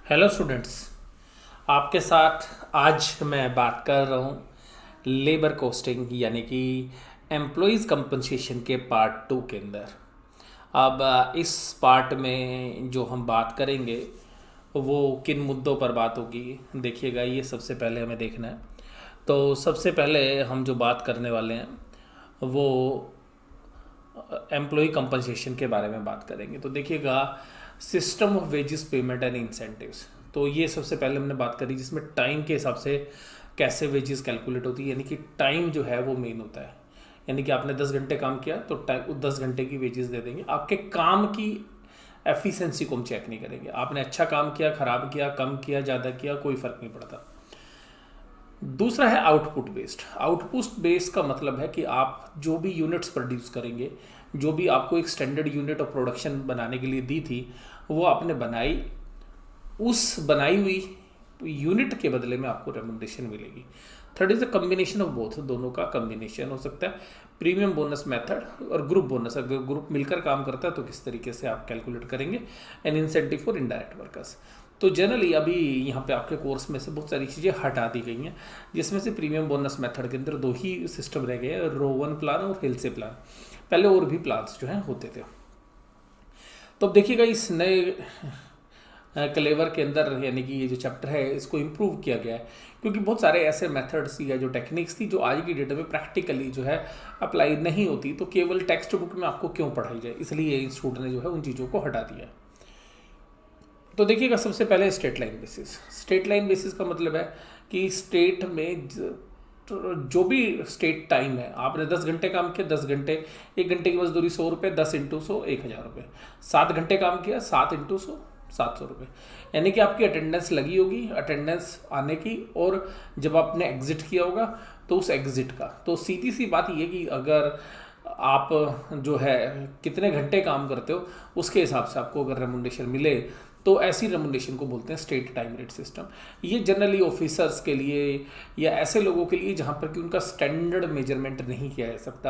Hello students. आपके साथ आज मैं बात कर रहा हूँ लेबर कोस्टिंग यानी कि एम्प्लॉयज़ कंपनसेशन के पार्ट 2 के अंदर। अब इस पार्ट में जो हम बात करेंगे वो किन मुद्दों पर बात होगी, देखिएगा। ये सबसे पहले हमें देखना है। तो सबसे पहले हम जो बात करने वाले हैं वो एम्प्लॉय कंपनसेशन के बारे में बात करेंगे। तो देखिएगा, system of wages payment and incentives. तो ये सबसे पहले हमने बात करी जिसमें टाइम के हिसाब से कैसे वेजेस कैलकुलेट होती है, यानी कि टाइम जो है वो मेन होता है। यानी कि आपने 10 घंटे काम किया तो टाइम 10 घंटे की वेजेस दे देंगे। आपके काम की एफिशिएंसी को हम चेक नहीं करेंगे, आपने अच्छा काम किया, खराब किया, कम किया, ज़्यादा किया, कोई फ़र्क नहीं पड़ता। दूसरा है आउटपुट बेस्ड। आउटपुट बेस्ड का मतलब है कि आप जो भी यूनिट्स प्रोड्यूस करेंगे, जो भी आपको एक स्टैंडर्ड यूनिट ऑफ प्रोडक्शन बनाने के लिए दी थी, वो आपने बनाई, उस बनाई हुई यूनिट के बदले में आपको रेमुनरेशन मिलेगी। Third is a combination of both, दोनों का कम्बिनेशन हो सकता है। प्रीमियम बोनस मेथड और ग्रुप बोनस, अगर ग्रुप मिलकर काम करता है तो किस तरीके से आप कैलकुलेट करेंगे। And incentive for indirect workers. तो जनरली अभी यहाँ पे आपके कोर्स में से बहुत सारी चीज़ें हटा दी गई हैं, जिसमें से प्रीमियम बोनस मेथड के अंदर दो ही सिस्टम रह गए हैं, रोवन प्लान और हिल से प्लान। पहले और भी प्लान्स जो हैं होते थे। तो अब देखिएगा, इस नए क्लेवर के अंदर यानी कि ये जो चैप्टर है इसको इम्प्रूव किया गया है, क्योंकि बहुत सारे ऐसे मेथड्स या जो टेक्निक्स थी जो आज की डेट में प्रैक्टिकली जो है अप्लाई नहीं होती, तो केवल टेक्स्ट बुक में आपको क्यों पढ़ाई जाए, इसलिए इंस्टीट्यूट ने जो है उन चीज़ों को हटा दिया है। तो देखिएगा, सबसे पहले state line basis. State line basis का मतलब है कि स्टेट में जो भी स्टेट टाइम है, आपने 10 घंटे काम किया, 10 घंटे, 1 घंटे की मजदूरी 100 रुपये, 10 × 100 1000 रुपये। 7 घंटे काम किया, 7 × 100 700 रुपये। यानी कि आपकी अटेंडेंस लगी होगी, अटेंडेंस आने की, और जब आपने एग्जिट किया होगा तो उस एग्जिट का। तो सीधी सी बात ये कि अगर आप जो है कितने घंटे काम करते हो उसके हिसाब से आपको अगर रेमुनरेशन मिले, तो ऐसी रेमुनरेशन को बोलते हैं स्टेट टाइम रेट सिस्टम। ये जनरली ऑफिसर्स के लिए या ऐसे लोगों के लिए जहाँ पर कि उनका स्टैंडर्ड मेजरमेंट नहीं किया जा सकता,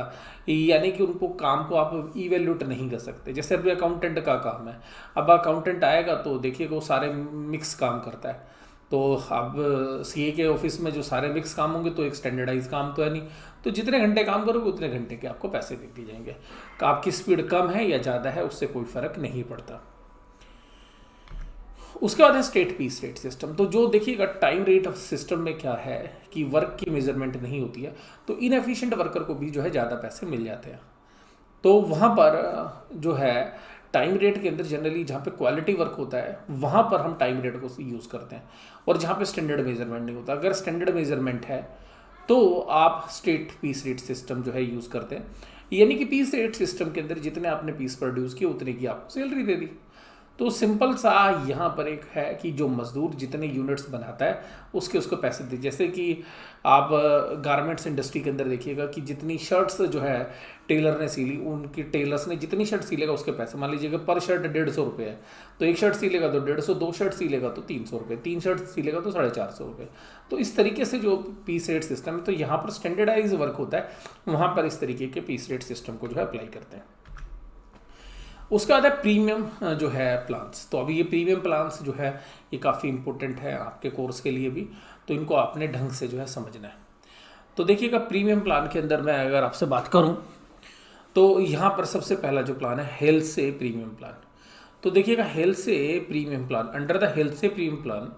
यानी कि उनको काम को आप इवेल्यूट नहीं कर सकते। जैसे अभी अकाउंटेंट का काम है, अब अकाउंटेंट आएगा तो देखिएगा वो सारे मिक्स काम करता है। तो अब सीए के ऑफिस में जो सारे मिक्स काम होंगे तो एक स्टैंडर्डाइज काम तो है नहीं, तो जितने घंटे काम करोगे उतने घंटे के आपको पैसे दे दिए जाएंगे। आपकी स्पीड कम है या ज़्यादा है उससे कोई फ़र्क नहीं पड़ता। उसके बाद है स्टेट पीस रेट सिस्टम। तो जो देखिएगा टाइम रेट सिस्टम में क्या है कि वर्क की मेजरमेंट नहीं होती है, तो इनएफिशिएंट वर्कर को भी जो है ज़्यादा पैसे मिल जाते हैं। तो वहाँ पर जो है टाइम रेट के अंदर जनरली जहाँ पे क्वालिटी वर्क होता है वहाँ पर हम टाइम रेट को यूज़ करते हैं, और जहाँ पे स्टैंडर्ड मेजरमेंट नहीं होता, अगर स्टैंडर्ड मेजरमेंट है तो आप स्टेट पीस रेट सिस्टम जो है यूज़ करते हैं। यानी कि पीस रेट सिस्टम के अंदर जितने आपने पीस प्रोड्यूस किए उतने की आपको सैलरी दे दी। तो सिंपल सा यहाँ पर एक है कि जो मज़दूर जितने यूनिट्स बनाता है उसको पैसे दे। जैसे कि आप गारमेंट्स इंडस्ट्री के अंदर देखिएगा कि जितनी शर्ट्स जो है टेलर ने सिली, उनकी टेलर्स ने जितनी शर्ट सिलेगा उसके पैसे, मान लीजिएगा पर शर्ट 150 रुपये है, तो एक शर्ट सिलेगा तो 150, 2 शर्ट सिलेगा तो 300 रुपये, 3 शर्ट सिलेगा तो 450 रुपये। तो इस तरीके से जो पीस रेट सिस्टम है, तो यहाँ पर स्टैंडर्डाइज वर्क होता है, वहाँ पर इस तरीके के पीस रेट सिस्टम को जो है अप्लाई करते हैं। उसके बाद है प्रीमियम जो है प्लान्स। तो अभी ये प्रीमियम प्लान्स जो है ये काफ़ी इंपॉर्टेंट है आपके कोर्स के लिए भी, तो इनको आपने ढंग से जो है समझना है। तो देखिएगा, प्रीमियम प्लान के अंदर मैं अगर आपसे बात करूं तो यहाँ पर सबसे पहला जो प्लान है हेल्थ से प्रीमियम प्लान। तो देखिएगा, हेल्थ से premium plan, under the health से premium plan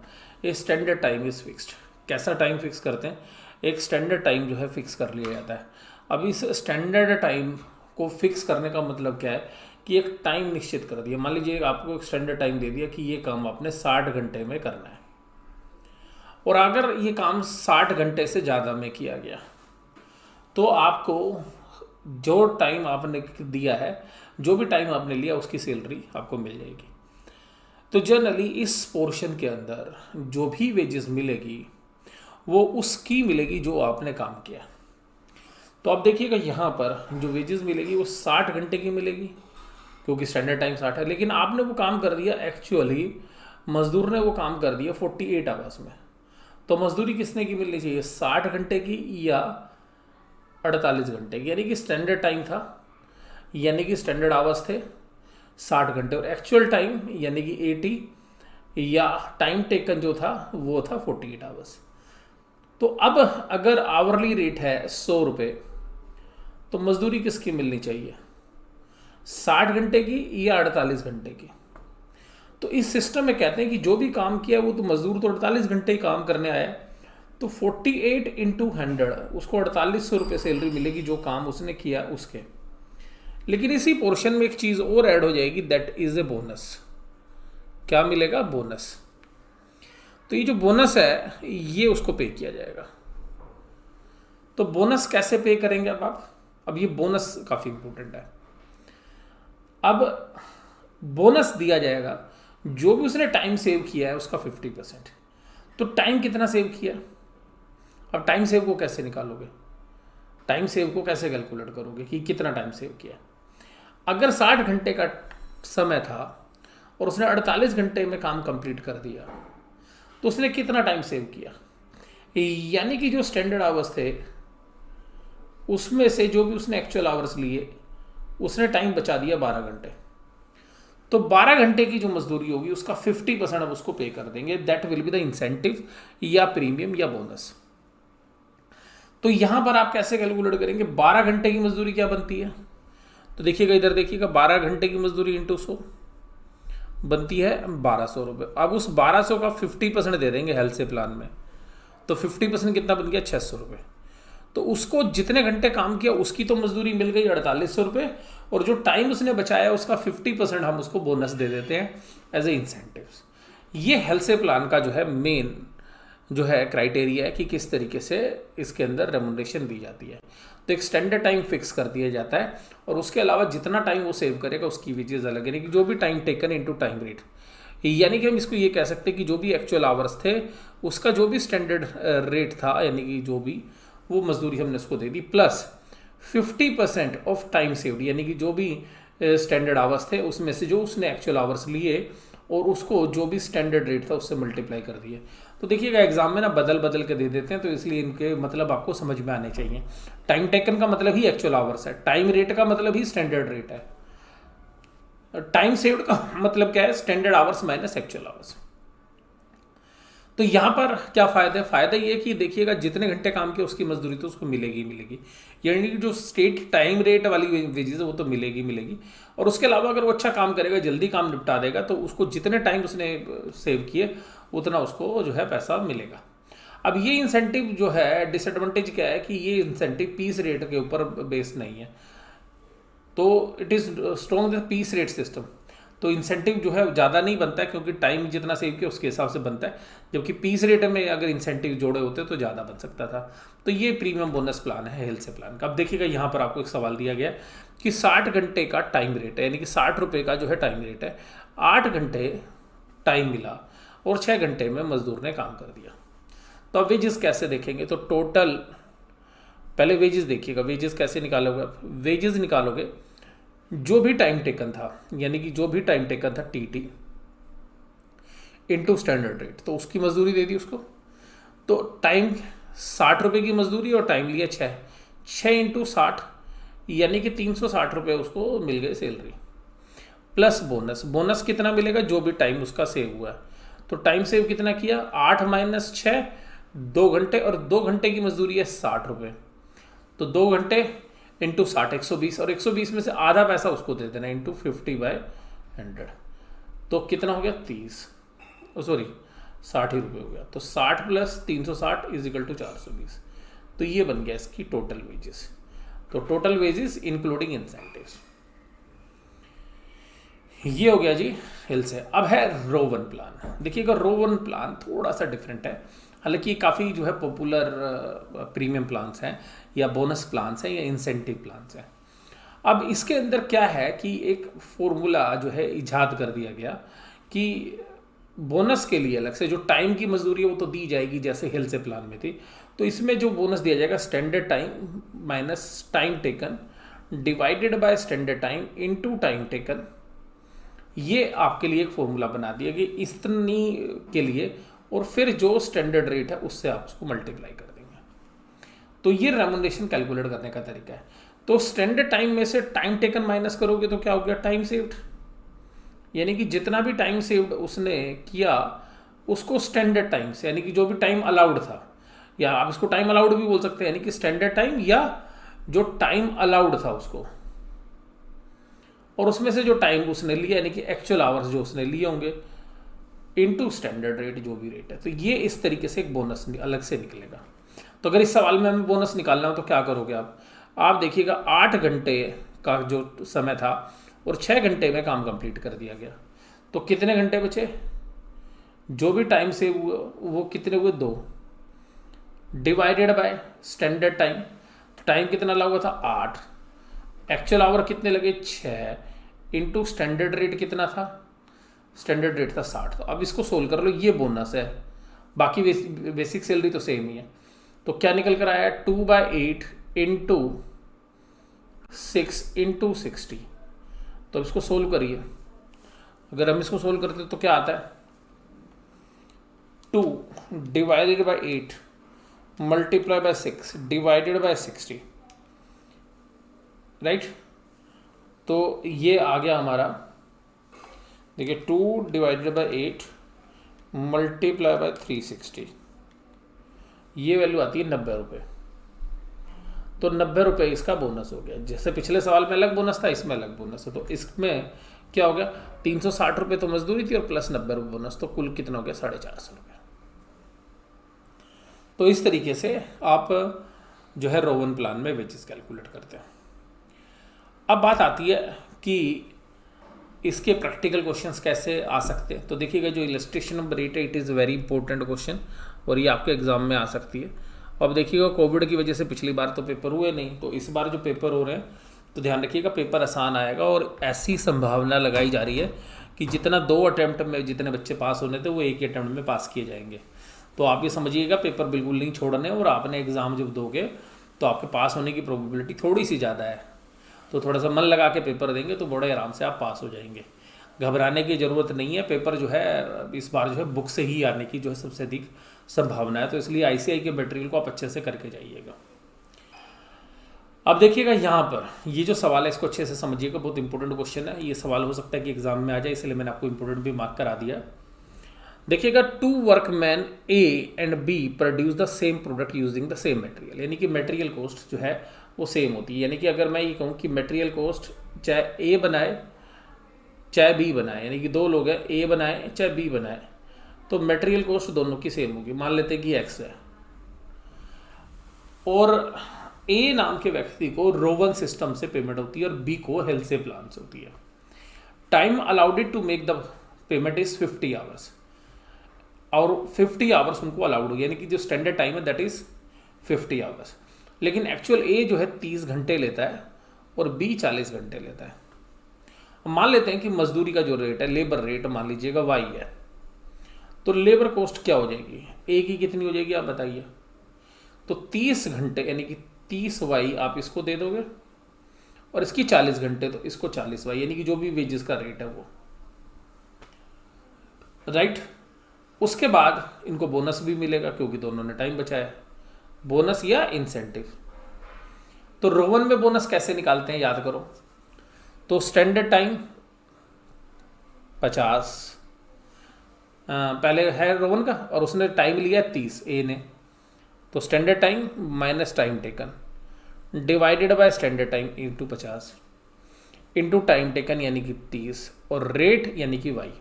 a standard time is fixed. कैसा टाइम फिक्स करते हैं, एक स्टैंडर्ड टाइम जो है फिक्स कर लिया जाता है। अब इस स्टैंडर्ड टाइम को फिक्स करने का मतलब क्या है कि एक टाइम निश्चित कर दिया। मान लीजिए आपको एक स्टैंडर्ड टाइम दे दिया कि ये काम आपने 60 घंटे में करना है, और अगर ये काम 60 घंटे से ज़्यादा में किया गया तो आपको जो टाइम आपने दिया है, जो भी टाइम आपने लिया उसकी सैलरी आपको मिल जाएगी। तो जनरली इस पोर्शन के अंदर जो भी वेजेस मिलेगी वो उसकी मिलेगी जो आपने काम किया। तो आप देखिएगा यहाँ पर जो वेजेस मिलेगी वो 60 घंटे की मिलेगी, क्योंकि स्टैंडर्ड टाइम 60 है, लेकिन आपने वो काम कर दिया, एक्चुअली मजदूर ने वो काम कर दिया 48 आवर्स में। तो मजदूरी किसने की मिलनी चाहिए, 60 घंटे की या 48 घंटे की। यानी कि स्टैंडर्ड टाइम था, यानी कि स्टैंडर्ड आवर्स थे 60 घंटे, और एक्चुअल टाइम यानी कि 80 या टाइम टेकन जो था वो था 48 आवर्स। तो अब अगर आवरली रेट है 100 रुपये, तो मजदूरी किसकी मिलनी चाहिए, 60 घंटे की या 48 घंटे की। तो इस सिस्टम में कहते हैं कि जो भी काम किया वो तो मजदूर तो 48 घंटे ही काम करने आया, तो 48 इंटू 100 उसको 4800 रुपये सैलरी मिलेगी जो काम उसने किया उसके। लेकिन इसी पोर्शन में एक चीज़ और ऐड हो जाएगी, दैट इज ए बोनस। क्या मिलेगा, बोनस। तो ये जो बोनस है ये उसको पे किया जाएगा। तो बोनस कैसे पे करेंगे अब ये बोनस काफ़ी इंपॉर्टेंट है। अब बोनस दिया जाएगा जो भी उसने टाइम सेव किया है उसका 50%। तो टाइम कितना सेव किया, अब टाइम सेव को कैसे निकालोगे, टाइम सेव को कैसे कैलकुलेट करोगे कि कितना टाइम सेव किया। अगर 60 घंटे का समय था और उसने 48 घंटे में काम कंप्लीट कर दिया, तो उसने कितना टाइम सेव किया, यानी कि जो स्टैंडर्ड आवर्स थे उसमें से जो भी उसने एक्चुअल आवर्स लिए उसने टाइम बचा दिया 12 घंटे। तो 12 घंटे की जो मजदूरी होगी उसका 50% अब उसको पे कर देंगे, that will be the incentive या प्रीमियम या बोनस। तो यहां पर आप कैसे कैलकुलेट करेंगे, 12 घंटे की मजदूरी क्या बनती है, तो देखिएगा इधर देखिएगा 12 घंटे की मजदूरी इंटू 100 बनती है 1200 रुपये। अब उस 1200 का 50% दे देंगे हेल्थ से प्लान में, तो 50% कितना बन गया, 600 रुपये। तो उसको जितने घंटे काम किया उसकी तो मजदूरी मिल गई 4800 रुपये, और जो टाइम उसने बचाया उसका 50% हम उसको बोनस दे देते हैं एज ए इंसेंटिव्स। ये हेल्थ से प्लान का जो है मेन जो है क्राइटेरिया है कि किस तरीके से इसके अंदर रेमुनरेशन दी जाती है। तो एक स्टैंडर्ड टाइम फिक्स कर दिया जाता है, और उसके अलावा जितना टाइम वो सेव करेगा उसकी वेजेस अलग, यानी कि जो भी time taken into time rate, यानी कि हम इसको ये कह सकते हैं कि जो भी एक्चुअल आवर्स थे उसका जो भी स्टैंडर्ड रेट था, यानी कि जो भी वो मजदूरी हमने उसको दे दी, प्लस 50% ऑफ टाइम सेव्ड, यानी कि जो भी स्टैंडर्ड आवर्स थे उसमें से जो उसने एक्चुअल आवर्स लिए और उसको जो भी स्टैंडर्ड रेट था उससे मल्टीप्लाई कर दिए। तो देखिएगा एग्जाम में ना बदल बदल के दे देते हैं, तो इसलिए इनके मतलब आपको समझ में आने चाहिए। टाइम टेकन का मतलब ही एक्चुअल आवर्स है, टाइम रेट का मतलब ही स्टैंडर्ड रेट है, टाइम सेव्ड का मतलब क्या है, standard hours minus actual hours. तो यहां पर क्या फायदा है, फायदा ये कि देखिएगा जितने घंटे काम किए उसकी मजदूरी तो उसको मिलेगी मिलेगी, यानी कि जो स्टेट टाइम रेट वाली वेजेस है वो तो मिलेगी मिलेगी। और उसके अलावा अगर वो अच्छा काम करेगा, जल्दी काम निपटा देगा, तो उसको जितने टाइम उसने सेव किए उतना उसको जो है पैसा मिलेगा। अब ये इंसेंटिव जो है डिसएडवांटेज क्या है कि ये इंसेंटिव पीस रेट के ऊपर बेस्ड नहीं है, तो it is strong the piece rate system. तो इंसेंटिव जो है ज़्यादा नहीं बनता है, क्योंकि टाइम जितना सेव किया उसके हिसाब से बनता है, जबकि पीस रेट में अगर इंसेंटिव जोड़े होते तो ज़्यादा बन सकता था। तो ये प्रीमियम बोनस प्लान है हेल्थ से प्लान का। अब देखिएगा यहाँ पर आपको एक सवाल दिया गया कि 60 घंटे का टाइम रेट है, यानी कि 60 रुपये का जो है टाइम रेट है, 8 घंटे टाइम मिला और 6 घंटे में मजदूर ने काम कर दिया। तो अब वेजेस कैसे देखेंगे, तो टोटल पहले वेजेस देखिएगा, वेजेस कैसे निकालोगे आप, वेजेस निकालोगे जो भी टाइम टेकन था, यानी कि जो भी टाइम टेकन था टीटी इनटू स्टैंडर्ड रेट, तो उसकी मजदूरी दे दी उसको। तो टाइम 60 रुपये की मजदूरी और टाइम लिया 6 इंटू 60, यानी कि 360 रुपये उसको मिल गए सैलरी, प्लस बोनस। बोनस कितना मिलेगा, जो भी टाइम उसका सेव हुआ है। तो टाइम सेव कितना किया, 8 माइनस 6, 2 घंटे, और 2 घंटे की मजदूरी है 60 रुपये, तो 2 घंटे इंटू 60 120, और 120 में से आधा पैसा उसको दे देना इंटू 50/100, तो कितना हो गया 30, सॉरी 60 ही रुपये हो गया। तो 60 प्लस 360 इज इक्वल टू 420। तो ये बन गया इसकी टोटल वेजेस। तो टोटल वेजेस इंक्लूडिंग इंसेंटिव्स, ये हो गया जी हेल्थ से। अब है रो 1 प्लान। देखिएगा रो 1 प्लान थोड़ा सा डिफरेंट है, हालांकि काफ़ी जो है पॉपुलर प्रीमियम प्लान्स हैं या बोनस प्लान्स हैं या इंसेंटिव प्लान्स हैं। अब इसके अंदर क्या है कि एक फॉर्मूला जो है इजाद कर दिया गया कि बोनस के लिए अलग से जो टाइम की मजदूरी है वो तो दी जाएगी जैसे हेल्थ से प्लान में थी, तो इसमें जो बोनस दिया जाएगा standard time minus time taken divided by standard time into time taken. ये आपके लिए एक फॉर्मूला बना दिया कि इतनी के लिए, और फिर जो स्टैंडर्ड रेट है उससे आप उसको मल्टीप्लाई कर देंगे। तो ये रेमुनरेशन कैलकुलेट करने का तरीका है। तो स्टैंडर्ड टाइम में से टाइम टेकन माइनस करोगे तो क्या हो गया, टाइम सेव्ड, यानी कि जितना भी टाइम सेव्ड उसने किया उसको स्टैंडर्ड टाइम से, यानी कि जो भी टाइम अलाउड था, या आप इसको टाइम अलाउड भी बोल सकते हैं, यानी कि स्टैंडर्ड टाइम या जो टाइम अलाउड था उसको, और उसमें से जो टाइम उसने लिया यानी कि एक्चुअल आवर्स जो उसने लिए होंगे इनटू स्टैंडर्ड रेट, जो भी रेट है। तो ये इस तरीके से एक बोनस अलग से निकलेगा। तो अगर इस सवाल में हमें बोनस निकालना हो तो क्या करोगे आप देखिएगा 8 घंटे का जो समय था और 6 घंटे में काम कंप्लीट कर दिया गया, तो कितने घंटे बचे, जो भी टाइम से वो कितने हुए 2 डिवाइडेड बाय स्टैंडर्ड टाइम, तो टाइम कितना लगा था 8, एक्चुअल आवर कितने लगे 6, इनटू स्टैंडर्ड रेट कितना था, स्टैंडर्ड रेट था 60। तो अब इसको सोल्व कर लो, ये बोनस है, बाकी बेसिक सैलरी तो सेम ही है। तो क्या निकल कर आया 2/8 इंटू 6 इंटू 60। तो अब इसको सोल्व करिए, अगर हम इसको सोल्व करते तो क्या आता है 2 divided by 8 multiply by 6 divided by 60, right. तो ये आ गया हमारा, देखिए 2 डिवाइडेड बाय 8 मल्टीप्लाई बाय 360, ये वैल्यू आती है 90 रुपये। तो 90 रुपये इसका बोनस हो गया। जैसे पिछले सवाल में अलग बोनस था, इसमें अलग बोनस है। तो इसमें क्या हो गया 360 रुपये तो मजदूरी थी और प्लस 90 रुपये बोनस, तो कुल कितना हो गया 450 रुपये। तो इस तरीके से आप जो है रोवन प्लान में वेजेस कैलकुलेट करते हैं। अब बात आती है कि इसके प्रैक्टिकल क्वेश्चंस कैसे आ सकते हैं। तो देखिएगा जो इलस्ट्रेशन ऑफ रेट है, it is very important question और ये आपके एग्जाम में आ सकती है। अब देखिएगा कोविड की वजह से पिछली बार तो पेपर हुए नहीं, तो इस बार जो पेपर हो रहे हैं तो ध्यान रखिएगा पेपर आसान आएगा, और ऐसी संभावना लगाई जा रही है कि जितना 2 अटैम्प्ट में जितने बच्चे पास होने थे वो एक ही अटैम्प्ट में पास किए जाएंगे। तो आप ये समझिएगा पेपर बिल्कुल नहीं छोड़ने, और आपने एग्ज़ाम जब दोगे तो आपके पास होने की प्रोबेबिलिटी थोड़ी सी ज़्यादा है। तो थोड़ा सा मन लगा के पेपर देंगे तो बड़े आराम से आप पास हो जाएंगे। घबराने की ज़रूरत नहीं है, पेपर जो है इस बार जो है बुक से ही आने की जो है सबसे अधिक संभावना है। तो इसलिए आईसीआई के मटेरियल को आप अच्छे से करके जाइएगा। अब देखिएगा यहाँ पर ये जो सवाल है इसको अच्छे से समझिएगा, बहुत इंपॉर्टेंट क्वेश्चन है। ये सवाल हो सकता है कि एग्जाम में आ जाए, इसलिए मैंने आपको इंपॉर्टेंट भी मार्क करा दिया। देखिएगा 2 workman A and B produce the same product using the same material, यानी कि मटेरियल कॉस्ट जो है वो सेम होती है। यानी कि अगर मैं ये कहूँ कि मटेरियल कॉस्ट चाहे ए बनाए चाहे बी बनाए, यानी कि 2 लोग हैं, ए बनाए चाहे बी बनाए, तो मटेरियल कॉस्ट दोनों की सेम होगी। मान लेते हैं कि एक्स है और ए नाम के व्यक्ति को रोवन सिस्टम से पेमेंट होती है और बी को हेल्थ प्लान से होती है। Time allowed to make the payment is 50 hours, और 50 आवर्स उनको अलाउड हो, यानी कि जो स्टैंडर्ड टाइम है दैट इज 50 आवर्स। लेकिन एक्चुअल ए जो है 30 घंटे लेता है और बी 40 घंटे लेता है। मान लेते हैं कि मजदूरी का जो रेट है, लेबर रेट मान लीजिएगा वाई है, तो लेबर कॉस्ट क्या हो जाएगी, ए की कितनी हो जाएगी आप बताइए। तो 30 घंटे यानी कि 30 वाई आप इसको दे दोगे, और इसकी 40 घंटे तो इसको 40 वाई, यानी कि जो भी वेजेस का रेट है वो, राइट। उसके बाद इनको बोनस भी मिलेगा क्योंकि दोनों ने टाइम बचाया, बोनस या इंसेंटिव। तो रोवन में बोनस कैसे निकालते हैं याद करो। तो स्टैंडर्ड टाइम 50 पहले है रोवन का, और उसने टाइम लिया 30 ए ने, तो standard time minus time taken divided by standard time into 50 into time taken यानी कि 30 और रेट यानी कि वाई।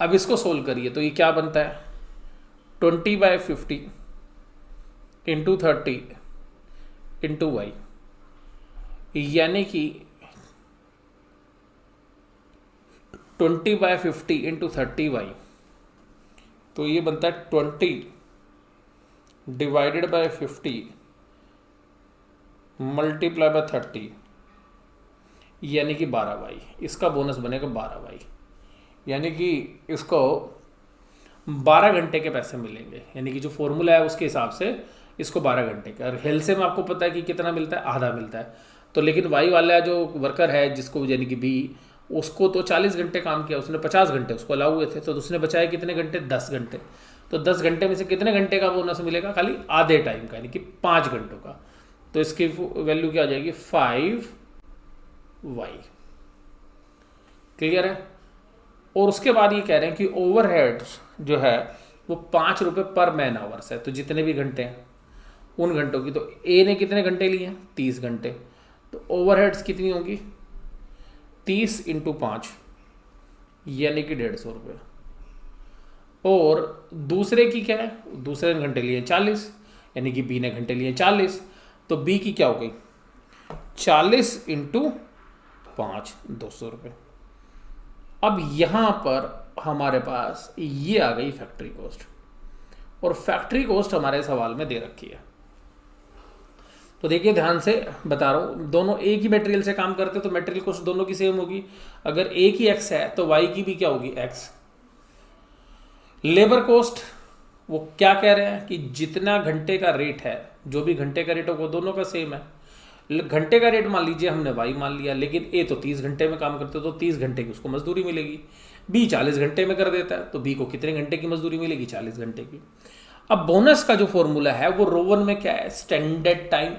अब इसको सोल्व करिए तो ये क्या बनता है 20/50 इंटू 30 इंटू वाई, यानी कि 20/50 इंटू 30 वाई, तो ये बनता है 20 डिवाइडेड बाय 50 मल्टीप्लाई बाय 30 यानी कि 12 वाई। इसका बोनस बनेगा 12 वाई, यानी कि इसको 12 घंटे के पैसे मिलेंगे। यानी कि जो फॉर्मूला है उसके हिसाब से इसको 12 घंटे का, और हेल्थ से में आपको पता है कि कितना मिलता है, आधा मिलता है। तो लेकिन वाई वाला जो वर्कर है जिसको यानी कि बी, उसको तो 40 घंटे काम किया, उसने 50 घंटे उसको अलाउ हुए थे, तो उसने बचाया कितने घंटे 10 घंटे। तो 10 घंटे में से कितने घंटे का बोनस मिलेगा, खाली आधे टाइम का, यानी कि 5 घंटों का। तो इसकी वैल्यू क्या आ जाएगी 5 वाई। क्लियर है। और उसके बाद ये कह रहे हैं कि ओवरहेड्स जो है वो 5 रुपये पर मैन आवर्स है, तो जितने भी घंटे हैं उन घंटों की। तो ए ने कितने घंटे लिए हैं? 30 घंटे। तो ओवरहेड्स कितनी होंगी? 30 × 5 यानी कि 150 रुपये। और दूसरे की क्या है? दूसरे ने घंटे लिए 40, यानी कि बी ने घंटे लिए 40, तो बी की क्या हो गई? 40 × 5 200 रुपये। अब यहां पर हमारे पास ये आ गई फैक्ट्री कॉस्ट, और फैक्ट्री कॉस्ट हमारे सवाल में दे रखी है। तो देखिए ध्यान से बता रहा हूं, दोनों एक ही मटेरियल से काम करते तो मटेरियल कॉस्ट दोनों की सेम होगी। अगर एक ही एक्स है तो वाई की भी क्या होगी? एक्स। लेबर कॉस्ट वो क्या कह रहे हैं कि जितना घंटे का रेट है, जो भी घंटे का रेट है वो दोनों का सेम है। घंटे का रेट मान लीजिए हमने वाई मान लिया, लेकिन ए तो 30 घंटे में काम करते तो 30 घंटे की उसको मजदूरी मिलेगी। बी 40 घंटे में कर देता है तो बी को कितने घंटे की मजदूरी मिलेगी? 40 घंटे की। अब बोनस का जो फॉर्मूला है वो रोवन में क्या है? Standard time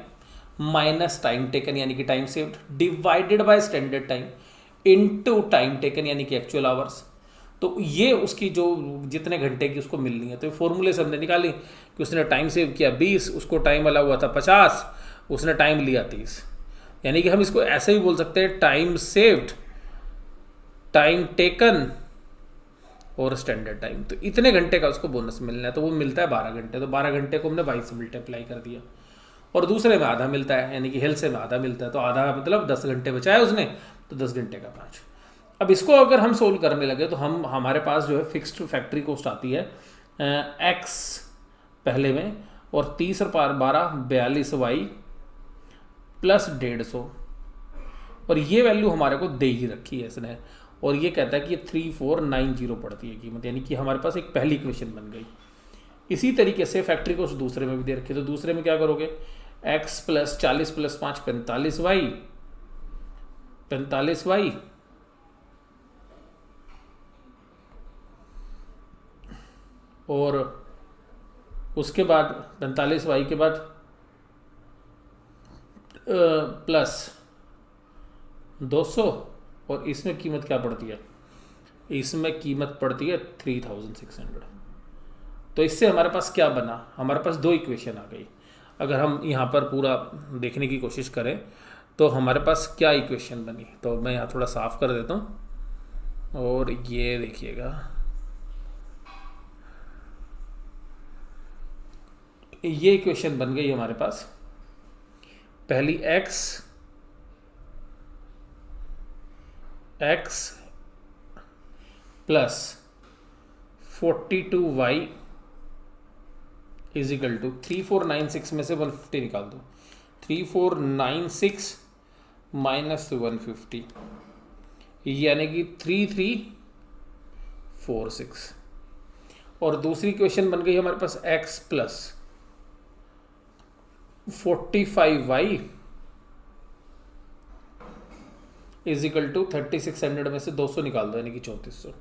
minus time taken यानी कि time saved divided by standard time into time taken यानी कि एक्चुअल आवर्स। तो ये उसकी जो जितने घंटे की उसको मिलनी है, तो फॉर्मूले से हमने निकाली कि उसने टाइम सेव किया 20, उसको टाइम अलाउ हुआ था 50, उसने टाइम लिया 30। यानी कि हम इसको ऐसे भी बोल सकते हैं टाइम सेव्ड, टाइम टेकन और स्टैंडर्ड टाइम। तो इतने घंटे का उसको बोनस मिलना है, तो वो मिलता है 12 घंटे। तो 12 घंटे को हमने 22 से मल्टीप्लाई कर दिया, और दूसरे में आधा मिलता है, यानी कि हेल्थ से में आधा मिलता है, तो आधा मतलब 10 घंटे बचाया उसने, तो 10 घंटे का 5। अब इसको अगर हम सोल्व करने लगे तो हमारे पास जो है फिक्स्ड फैक्ट्री कॉस्ट आती है एक्स पहले में, और 30 और 12 42 वाई प्लस 150, और ये वैल्यू हमारे को दे ही रखी है इसने। और ये कहता है कि 3490 पड़ती है कीमत, यानी कि हमारे पास एक पहली इक्वेशन बन गई। इसी तरीके से फैक्ट्री कॉस्ट दूसरे में भी दे रखी है, तो दूसरे में क्या करोगे? x प्लस 40 प्लस 5 45 वाई और उसके बाद 45 वाई के बाद प्लस 200, और इसमें कीमत क्या पड़ती है? इसमें कीमत पड़ती है 3600। तो इससे हमारे पास क्या बना? हमारे पास दो इक्वेशन आ गई। अगर हम यहाँ पर पूरा देखने की कोशिश करें तो हमारे पास क्या इक्वेशन बनी, तो मैं यहाँ थोड़ा साफ कर देता हूँ, और ये देखिएगा, ये इक्वेशन बन गई हमारे पास। पहली x plus 42y is equal to 3496 में से 150 निकाल दो, 3496 माइनस 150 यानी कि 3346। और दूसरी क्वेश्चन बन गई हमारे पास x plus 45y is equal to 3600 में से 200 निकाल दो यानी कि 3400।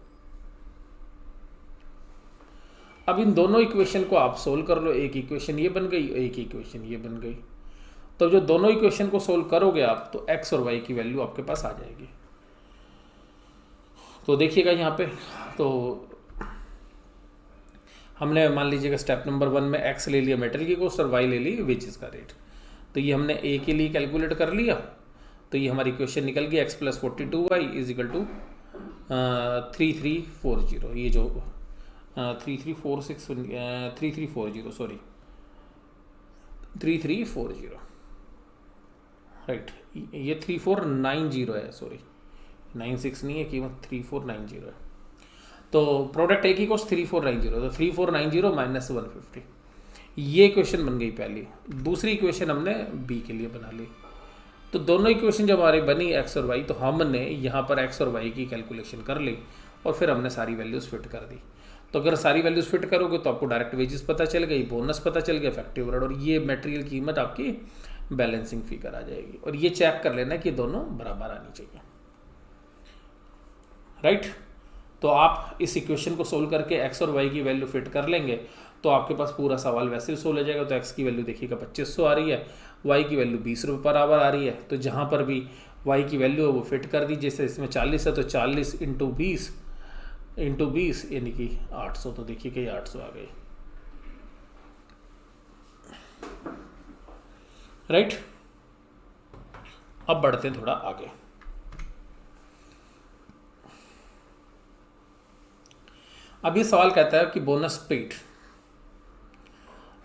अब इन दोनों इक्वेशन को आप सोल्व कर लो, एक इक्वेशन ये बन गई, एक इक्वेशन ये बन गई। तो जो दोनों इक्वेशन को सोल्व करोगे आप तो x और y की वैल्यू आपके पास आ जाएगी। तो देखिएगा यहाँ पे, तो हमने मान लीजिएगा स्टेप नंबर 1 में x ले लिया मेटेरियल की कॉस्ट और y ले ली वेजेस का रेट। तो ये हमने a के लिए कैलकुलेट कर लिया, तो ये हमारी इक्वेशन निकल गई x plus 42y is equal to 3340। ये जो 3340 सॉरी 3340 राइट, ये 3490 है, सॉरी 96 नहीं है, कीमत 3490 है। तो प्रोडक्ट ए की कॉस्ट 3490, तो 3490 माइनस 150, ये इक्वेशन बन गई पहली। दूसरी इक्वेशन हमने बी के लिए बना ली। तो दोनों इक्वेशन जब हमारी बनी एक्स और वाई, तो हमने यहाँ पर एक्स और वाई की कैलकुलेशन कर ली और फिर हमने सारी वैल्यूज़ फिट कर दी। तो अगर सारी वैल्यूज़ फिट करोगे तो आपको डायरेक्ट वेजेस पता चल गई, बोनस पता चल गया, फैक्ट्री ओवरहेड, और ये मटेरियल कीमत आपकी बैलेंसिंग फिगर आ जाएगी। और ये चेक कर लेना कि दोनों बराबर आनी चाहिए, राइट। तो आप इस इक्वेशन को सोल्व करके एक्स और वाई की वैल्यू फिट कर लेंगे तो आपके पास पूरा सवाल वैसे ही सोल्व हो जाएगा। तो एक्स की वैल्यू देखिएगा 2500 आ रही है, वाई की वैल्यू 20 रुपये पर आवर आ रही है। तो जहाँ पर भी वाई की वैल्यू है वो फिट कर दी, जैसे इसमें 40 है तो 40 इंटू बीस यानी कि 800। तो देखिए कि 800 आ गई, राइट। अब बढ़ते हैं थोड़ा आगे। अब ये सवाल कहता है कि bonus paid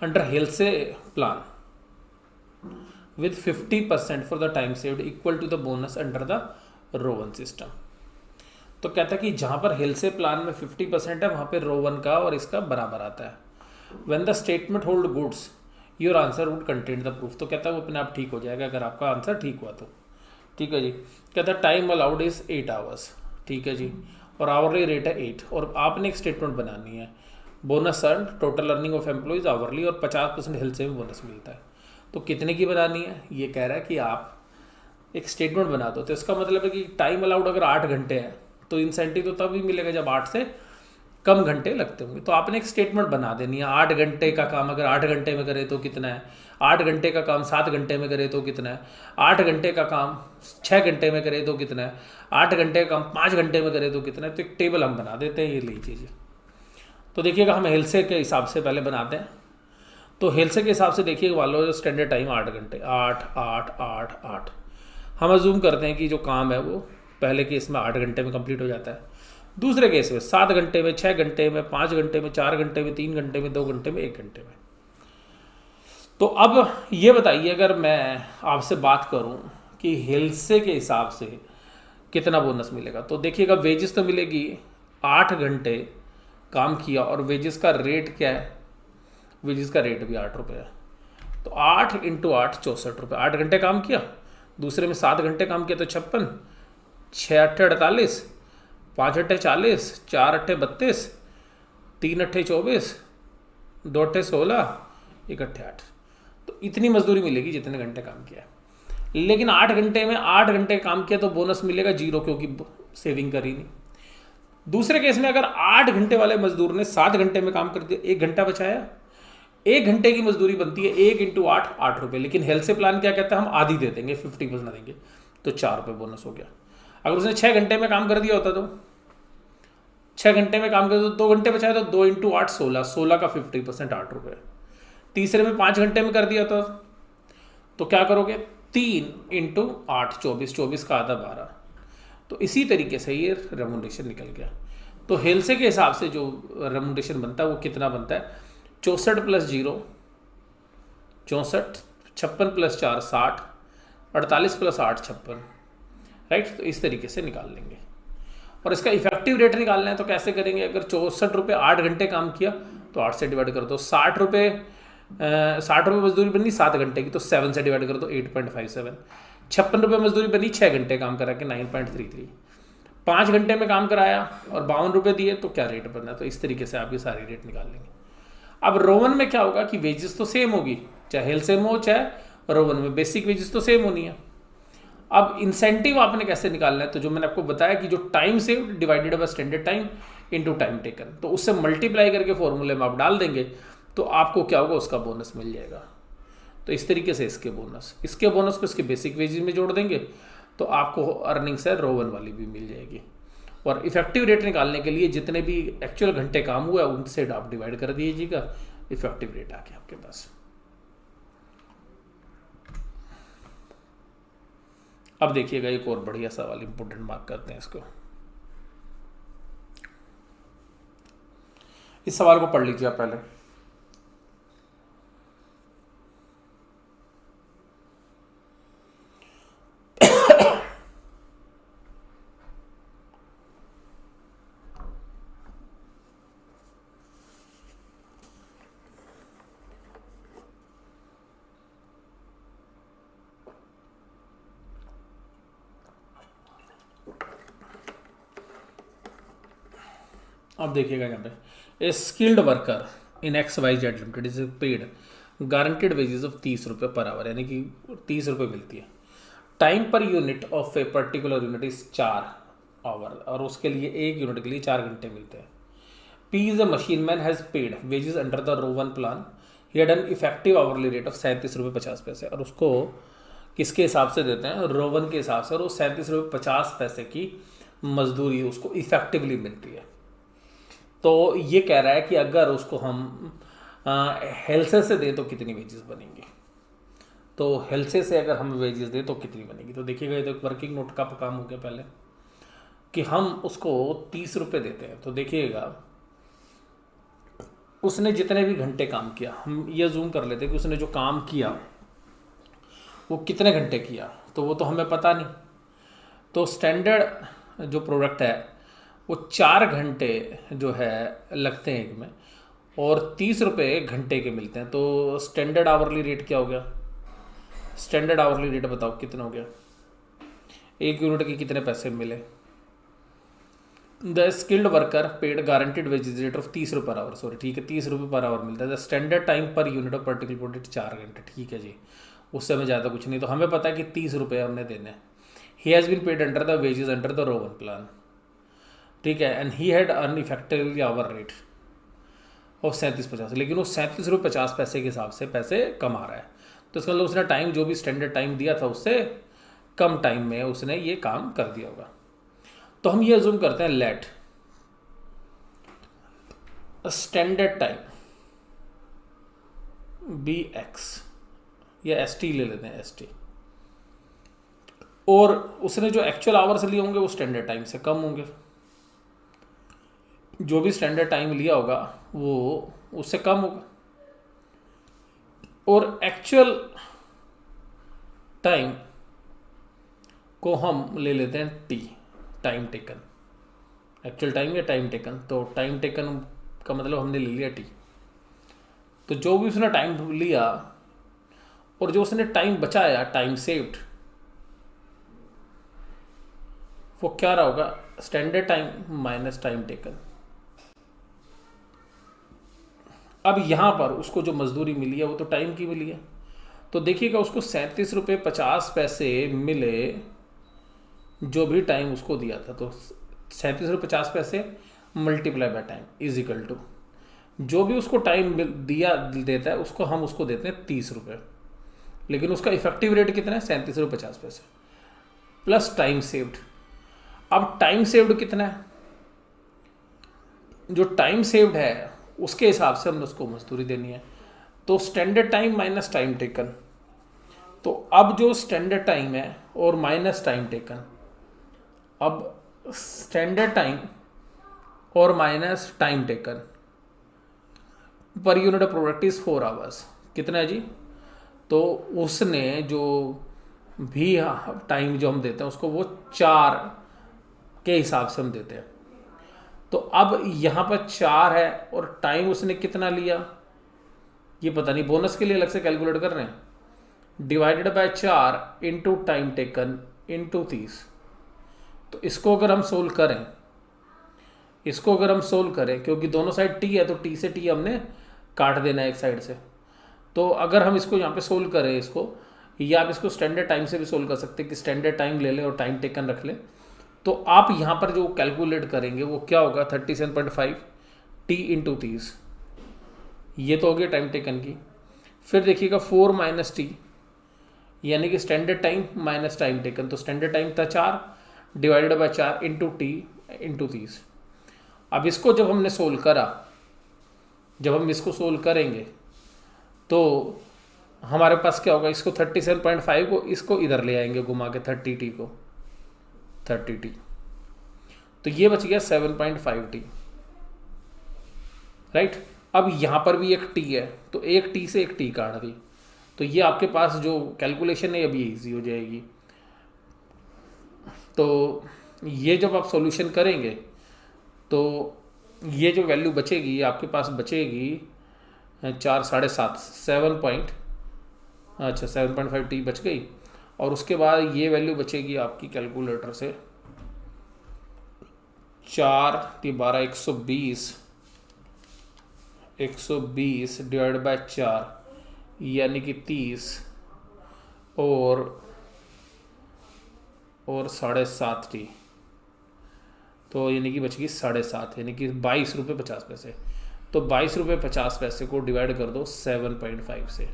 under हेल्से plan with 50% for the time saved equal to the bonus under the Rowan system. तो कहता है कि जहाँ पर हेल्से प्लान में 50% है वहाँ पे रो वन का और इसका बराबर आता है। When the statement hold goods your answer would contain the proof. तो कहता है वो अपने आप ठीक हो जाएगा अगर आपका आंसर ठीक हुआ तो। ठीक है जी। कहता है टाइम अलाउड इज 8 आवर्स, ठीक है जी, और आवरली रेट है 8, और आपने एक स्टेटमेंट बनानी है bonus earn total earning of employees hourly और 50% हेल्से में बोनस मिलता है। तो कितने की बनानी है, ये कह रहा है कि आप एक स्टेटमेंट बना दो। तो इसका मतलब है कि टाइम अलाउड अगर 8 घंटे है तो इंसेंटिव तो तभी मिलेगा जब 8 से कम घंटे लगते होंगे। तो आपने एक स्टेटमेंट बना देनी है, 8 घंटे का काम अगर 8 घंटे में करे तो कितना है, 8 घंटे का काम 7 घंटे में करे तो कितना है, 8 घंटे का काम 6 घंटे में करे तो कितना है, 8 घंटे का काम 5 घंटे में करे तो कितना है। तो एक टेबल हम बना देते हैं, ये लीजिए। तो देखिएगा हम हेल्से के हिसाब से पहले बनाते हैं। तो हेल्से के हिसाब से देखिए मान लो स्टैंडर्ड टाइम 8 घंटे, 8 8 8 8। हम अज्यूम करते हैं कि जो काम है वो पहले केस में 8 घंटे में कंप्लीट हो जाता है, दूसरे केस में 7 घंटे में, 6 घंटे में, 5 घंटे में, 4 घंटे में, 3 घंटे में, 2 घंटे में, 1 घंटे में। तो अब ये बताइए अगर मैं आपसे बात करूं कि हेल्से के हिसाब से कितना बोनस मिलेगा। तो देखिएगा वेजेस तो मिलेगी, 8 घंटे काम किया और वेजेस का रेट क्या है, वेजेस का रेट भी 8 रुपये है। तो 8 × 8 64 रुपये। 8 घंटे काम किया, दूसरे में 7 घंटे काम किया तो 56, 6 × 8 48, 5 × 8 40, 4 × 8 32, 3 × 8 24, 2 × 8 16, 1 × 8। तो इतनी मजदूरी मिलेगी जितने घंटे काम किया। लेकिन 8 घंटे में 8 घंटे काम किया तो बोनस मिलेगा 0, क्योंकि सेविंग करी नहीं। दूसरे केस में अगर 8 घंटे वाले मजदूर ने 7 घंटे में काम कर दिया, 1 घंटा बचाया, 1 घंटे की मजदूरी बनती है 1 × 8 8 रुपये। लेकिन हेल्से प्लान क्या कहता है, हम आधी दे देंगे, 50% देंगे, तो 4 रुपये बोनस हो गया। अगर उसने 6 घंटे में काम कर दिया होता तो 6 घंटे में काम कर दिया तो 2 घंटे बचाया, तो 2 × 8 16, 16 का 50% 8 रुपये। तीसरे में 5 घंटे में कर दिया था तो क्या करोगे, 3 × 8 24, 24 का आधा 12। तो इसी तरीके से ये रेमुनरेशन निकल गया। तो हेल्से के हिसाब से जो रेमुनरेशन बनता है वो कितना बनता है, 64 + 0 64, 56 + 4 60, 48 + 8 56, राइट। तो इस तरीके से निकाल लेंगे। और इसका इफेक्टिव रेट निकालना है तो कैसे करेंगे, अगर 64 रुपये 8 घंटे काम किया तो 8 से डिवाइड कर दो, 60 रुपये मजदूरी बनी 7 घंटे की तो 7 से डिवाइड कर दो 8.57, 56 रुपये मजदूरी बनी 6 घंटे काम करा के 9.33, 5 घंटे में काम कराया और 52 रुपये दिए तो क्या रेट बना। तो इस तरीके से आप ये सारी रेट निकाल लेंगे। अब रोवन में क्या होगा कि वेजेस तो सेम होगी, चाहे हेल्से में हो चाहे रोवन में, बेसिक वेजेस तो सेम होनी है। अब इंसेंटिव आपने कैसे निकालना है, तो जो मैंने आपको बताया कि जो time saved divided by standard time into time taken, तो उससे मल्टीप्लाई करके फॉर्मूले में आप डाल देंगे तो आपको क्या होगा, उसका बोनस मिल जाएगा। तो इस तरीके से इसके बोनस को इसके बेसिक वेजेस में जोड़ देंगे तो आपको अर्निंग्स है रोवन वाली भी मिल जाएगी। और इफेक्टिव रेट निकालने के लिए जितने भी एक्चुअल घंटे काम हुआ है उनसे आप डिवाइड कर दीजिएगा, इफेक्टिव रेट आ गया आपके पास। अब देखिएगा एक और बढ़िया सवाल, इंपोर्टेंट मार्क करते हैं इसको। इस सवाल को पढ़ लीजिए आप पहले। अब देखिएगा यहाँ पे, a skilled worker in XYZ limited is paid guaranteed wages of 30 रुपये पर आवर, यानी कि 30 रुपये मिलती है। टाइम पर unit of a particular unit is 4 hour, और उसके लिए एक यूनिट के लिए 4 घंटे मिलते हैं। P is a machine man has paid wages under the Rowan plan, he had an effective hourly rate of 37 रुपये 50 पैसे, और उसको किसके हिसाब से देते हैं, रोवन के हिसाब से, और वो 37 रुपये 50 पैसे की मजदूरी उसको इफेक्टिवली मिलती है। तो ये कह रहा है कि अगर उसको हम हेल्से से दें तो कितनी वेजेस बनेंगी, तो हेल्से से अगर हम वेजेस दें तो कितनी बनेगी। तो देखिएगा ये तो वर्किंग नोट का काम हो गया पहले कि हम उसको 30 रुपये देते हैं। तो देखिएगा उसने जितने भी घंटे काम किया, हम ये जूम कर लेते हैं कि उसने जो काम किया वो कितने घंटे किया, तो वो तो हमें पता नहीं। तो स्टैंडर्ड जो प्रोडक्ट है वो 4 घंटे जो है लगते हैं एक में, और 30 रुपये घंटे के मिलते हैं। तो स्टैंडर्ड आवरली रेट क्या हो गया, स्टैंडर्ड आवरली रेट बताओ कितना हो गया, 1 यूनिट के कितने पैसे मिले। The skilled worker paid guaranteed wages rate of 30 रुपये पर आवर, सॉरी ठीक है 30 रुपये पर आवर मिलता है। द स्टैंडर्ड टाइम पर यूनिट ऑफ पर्टिकुलर प्रोडक्ट 4 घंटे, ठीक है जी, उससे हमें ज़्यादा कुछ नहीं। तो हमें पता है कि 30 रुपये हमने देने हैं। He has been paid under the wages under the Rowan plan, ठीक है, and he had earn effectively hour rate of 37.50, लेकिन वो 37 रुपये 50 पैसे के हिसाब से पैसे कमा रहा है। तो इसका मतलब उसने टाइम जो भी स्टैंडर्ड टाइम दिया था उससे कम टाइम में उसने ये काम कर दिया होगा। तो हम ये अज्यूम करते हैं let standard time be X, या एस टी ले लेते हैं एस टी, और उसने जो एक्चुअल आवर्स लिए होंगे वो स्टैंडर्ड टाइम से कम होंगे। जो भी स्टैंडर्ड टाइम लिया होगा वो उससे कम होगा, और एक्चुअल टाइम को हम ले लेते हैं T, time taken, actual time या टाइम टेकन। तो टाइम टेकन का मतलब हमने ले लिया टी। तो जो भी उसने टाइम लिया और जो उसने टाइम बचाया, टाइम सेव्ड, वो क्या रहा होगा, standard time minus time taken. अब यहां पर उसको जो मजदूरी मिली है वो तो टाइम की मिली है। तो देखिएगा उसको 37 रुपये 50 पैसे मिले जो भी टाइम उसको दिया था। तो 37 रुपये 50 पैसे multiply by time is equal to जो भी उसको टाइम दिया देता है उसको हम उसको देते हैं 30 रुपये, लेकिन उसका इफेक्टिव रेट कितना है, 37 रुपये 50 पैसे प्लस टाइम सेव्ड। अब टाइम सेव्ड कितना है, जो टाइम सेव्ड है उसके हिसाब से हमने उसको मजदूरी देनी है। तो standard time minus time taken, तो अब जो स्टैंडर्ड टाइम है और माइनस टाइम टेकन, अब स्टैंडर्ड टाइम और माइनस टाइम टेकन पर unit of product is 4 hours, कितना है जी। तो उसने जो भी टाइम जो हम देते हैं उसको वो 4 के हिसाब से हम देते हैं। तो अब यहाँ पर 4 है और टाइम उसने कितना लिया ये पता नहीं, बोनस के लिए अलग से कैलकुलेट कर रहे हैं, divided by 4 into time taken into 30। तो इसको अगर हम सोल्व करें, इसको अगर हम सोल्व करें, क्योंकि दोनों साइड टी है तो टी से टी हमने काट देना है एक साइड से। तो अगर हम इसको यहाँ पे सोल्व करें इसको, या आप इसको स्टैंडर्ड टाइम से भी सोल्व कर सकते हैं कि स्टैंडर्ड टाइम ले लें और टाइम टेकन रख लें। तो आप यहाँ पर जो कैलकुलेट करेंगे वो क्या होगा, 37.5 टी इंटू 30, ये तो हो गया टाइम टेकन की। फिर देखिएगा 4 माइनस टी, यानी कि standard time minus time taken. तो स्टैंडर्ड टाइम था 4 divided by 4 into T into 30। अब इसको जब हमने सोल्व करा, जब हम इसको सोल्व करेंगे तो हमारे पास क्या होगा, इसको 37.5 को इसको इधर ले आएंगे घुमा के 30t को, 30t, तो ये बच गया 7.5t, राइट। अब यहाँ पर भी एक t है तो एक t से एक t काट दी, तो ये आपके पास जो कैलकुलेशन है अभी इजी हो जाएगी। तो ये जब आप सॉल्यूशन करेंगे तो ये जो वैल्यू बचेगी ये आपके पास बचेगी 4 7.5 7.5t बच गई, और उसके बाद ये वैल्यू बचेगी आपकी कैलकुलेटर से 4 × 12 120 डिवाइड बाय 4 यानी कि 30 और 7.5t, तो यानी कि बच गई 7.5, यानी कि 22 रुपये 50 पैसे। तो 22 रुपये 50 पैसे को डिवाइड कर दो 7.5 से,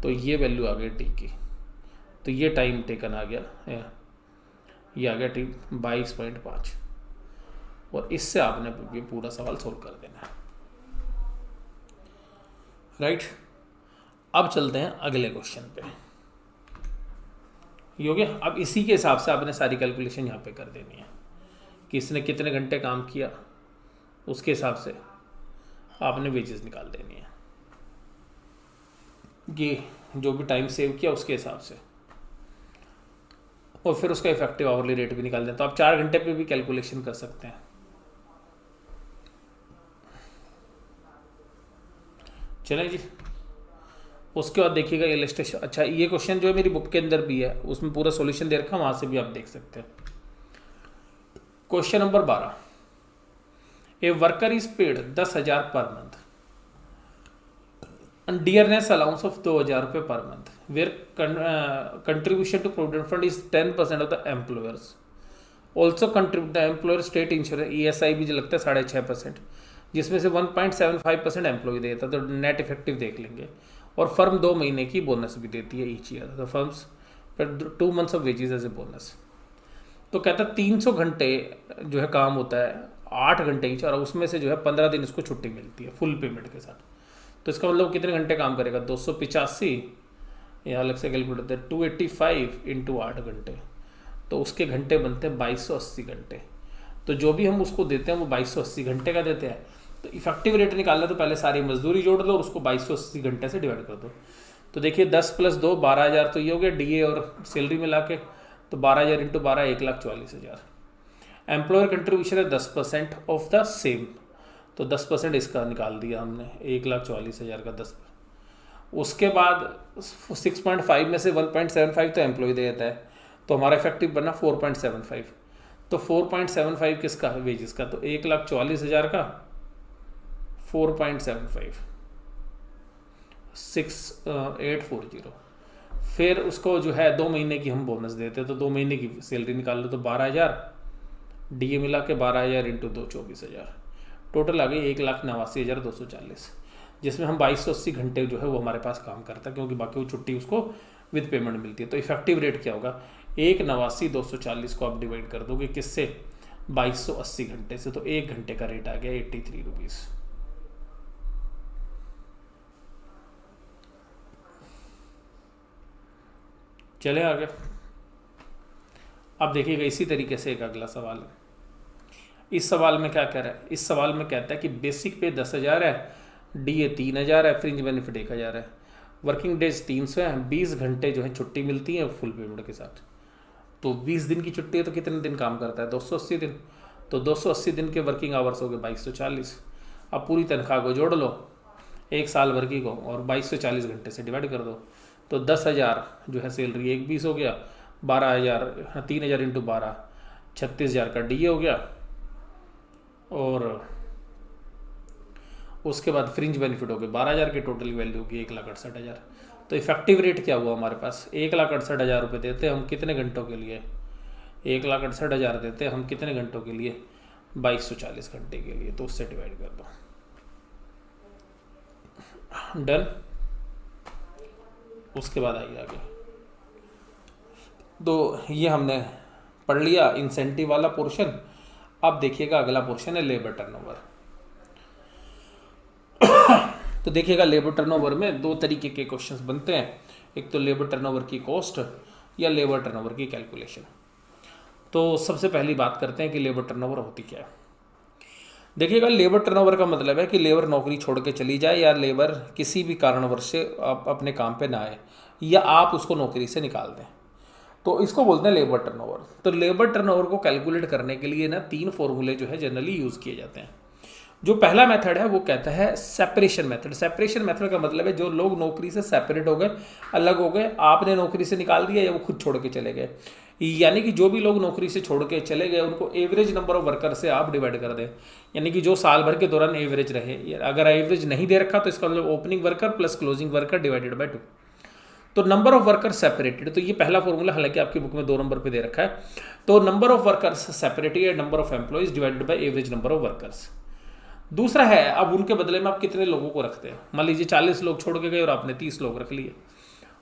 तो ये वैल्यू आ गई टी की। तो ये टाइम टेकन आ गया, ये आ गया टाइम 22.5, और इससे आपने ये पूरा सवाल सोल्व कर देना है। राइट, अब चलते हैं अगले क्वेश्चन पे। ये हो गया। अब इसी के हिसाब से आपने सारी कैलकुलेशन यहाँ पे कर देनी है कि इसने कितने घंटे काम किया, उसके हिसाब से आपने वेजेस निकाल देनी है, ये जो भी टाइम सेव किया उसके हिसाब से, और फिर उसका इफेक्टिव आवरली रेट भी निकाल दें। तो आप 4 घंटे पे भी कैलकुलेशन कर सकते हैं। चलें जी, उसके बाद देखिएगा इलस्ट्रेशन। अच्छा, ये क्वेश्चन जो है मेरी बुक के अंदर भी है, उसमें पूरा सॉल्यूशन दे रखा है, वहाँ से भी आप देख सकते हैं। Question number 12, a worker is paid 10,000 per month, dearness allowance of 2,000 रुपये per month, where contribution to provident fund is 10% of the employers, also contribute the employer state insurance ESI भी जो लगता है 6.5%, जिसमें से 1.75% एम्प्लॉय देता है, तो नेट इफेक्टिव देख लेंगे। और फर्म 2 महीने की बोनस भी देती है ईच ईयर, तो फर्म्स पर 2 months of wages as a bonus. तो कहता है 300 घंटे जो है काम होता है, 8 घंटे ईच, और उसमें से जो है 15 दिन इसको छुट्टी मिलती है फुल पेमेंट के साथ। तो इसका मतलब कितने घंटे काम करेगा, 285, या अलग से कैलकुलेट होता है 285 इंटू 8 घंटे, तो उसके घंटे बनते हैं 2280 घंटे। तो जो भी हम उसको देते हैं वो 2280 घंटे का देते हैं। तो इफेक्टिव रेट निकालना, तो पहले सारी मजदूरी जोड़ लो और उसको 2280 घंटे से डिवाइड कर दो। तो देखिए 10 + 2 12,000, तो ये हो गया DA और सैलरी मिला के, तो 12,000 इंटू 12 1,44,000। एम्प्लॉयर कंट्रीब्यूशन है 10% ऑफ द सेम, तो 10% इसका निकाल दिया हमने, 1,44,000 का 10। उसके बाद 6.5 में से 1.75 तो एम्प्लॉय देता है, तो हमारा इफेक्टिव बना 4.75। तो 4.75 किसका है, वेजेस का, तो 1,44,000 का 4.75 6840। फिर उसको जो है 2 महीने की हम बोनस देते हैं, तो 2 महीने की सैलरी निकाल लो, तो 12,000 DA मिला के 12,000 इंटू 2 24,000, टोटल आ गई 1,89,240, जिसमें हम 2280 घंटे जो है वो हमारे पास काम करता है, क्योंकि बाकी वो छुट्टी उसको विद पेमेंट मिलती है। तो इफेक्टिव रेट क्या होगा, 1,89,240 को आप डिवाइड कर दोगे किससे, 2280 घंटे से, तो 1 घंटे का रेट आ गया 83 रुपीज़। चले आगे। अब देखिएगा इसी तरीके से एक अगला सवाल है। इस सवाल में क्या कह रहा है, इस सवाल में कहता है कि बेसिक पे 10,000 है, DA 3,000 है, फ्रिंज बेनिफिट 1,000 है, वर्किंग डेज 300 है, 20 घंटे जो है छुट्टी मिलती है फुल पेमेंट के साथ। तो 20 दिन की छुट्टी है, तो कितने दिन काम करता है, 280 दिन। तो 280 दिन के वर्किंग आवर्स हो गए 2240। अब पूरी तनख्वाह को जोड़ लो, 1 साल भर की को, और 2240 घंटे से डिवाइड कर दो, तो 10,000 जो है सैलरी 1,20 हो गया, 12,000 3,000 इंटू 12 36,000 का DA हो गया, और उसके बाद फ्रिंज बेनिफिट हो गए 12,000 की, टोटल वैल्यू होगी 1,68,000। तो इफेक्टिव रेट क्या हुआ हमारे पास, 1,68,000 रुपये देते हैं हम कितने घंटों के लिए, 1,68,000 देते हैं हम कितने घंटों के लिए, 2240 घंटे के लिए, तो उससे डिवाइड कर दो, डन। उसके बाद आइए आगे। तो ये हमने पढ़ लिया इंसेंटिव वाला पोर्शन। अब देखिएगा अगला पोर्शन है लेबर टर्नओवर। तो देखिएगा लेबर टर्नओवर में 2 तरीके के क्वेश्चंस बनते हैं, एक तो लेबर टर्नओवर की कॉस्ट या लेबर टर्नओवर की कैलकुलेशन। तो सबसे पहली बात करते हैं कि लेबर टर्नओवर होती क्या है। देखिएगा लेबर टर्नओवर का मतलब है कि लेबर नौकरी छोड़ के चली जाए, या लेबर किसी भी कारणवश से अपने काम पे ना आए, या आप उसको नौकरी से निकाल दें, तो इसको बोलते हैं लेबर टर्नओवर। तो लेबर टर्नओवर को कैलकुलेट करने के लिए ना 3 फॉर्मूले जो है जनरली यूज़ किए जाते हैं। जो पहला मेथड है वो कहता है सेपरेशन मेथड। सेपरेशन मेथड का मतलब है जो लोग नौकरी से सेपरेट हो गए, अलग हो गए, आपने नौकरी से निकाल दिया या वो खुद छोड़ के चले गए, यानी कि जो भी लोग नौकरी से छोड़ के चले गए उनको एवरेज नंबर ऑफ वर्कर से आप डिवाइड कर दें, यानी कि जो साल भर के दौरान एवरेज रहे। अगर एवरेज नहीं दे रखा तो इसका मतलब opening worker plus closing worker divided by 2। तो नंबर ऑफ वर्कर सेपरेटेड, तो ये पहला फॉर्मूला, हालांकि आपकी बुक में 2 नंबर पे दे रखा है। तो number of workers separated number of employees divided by average number of workers. दूसरा है अब उनके बदले में आप कितने लोगों को रखते हैं। मान लीजिए 40 लोग छोड़ के गए और आपने 30 लोग रख लिए,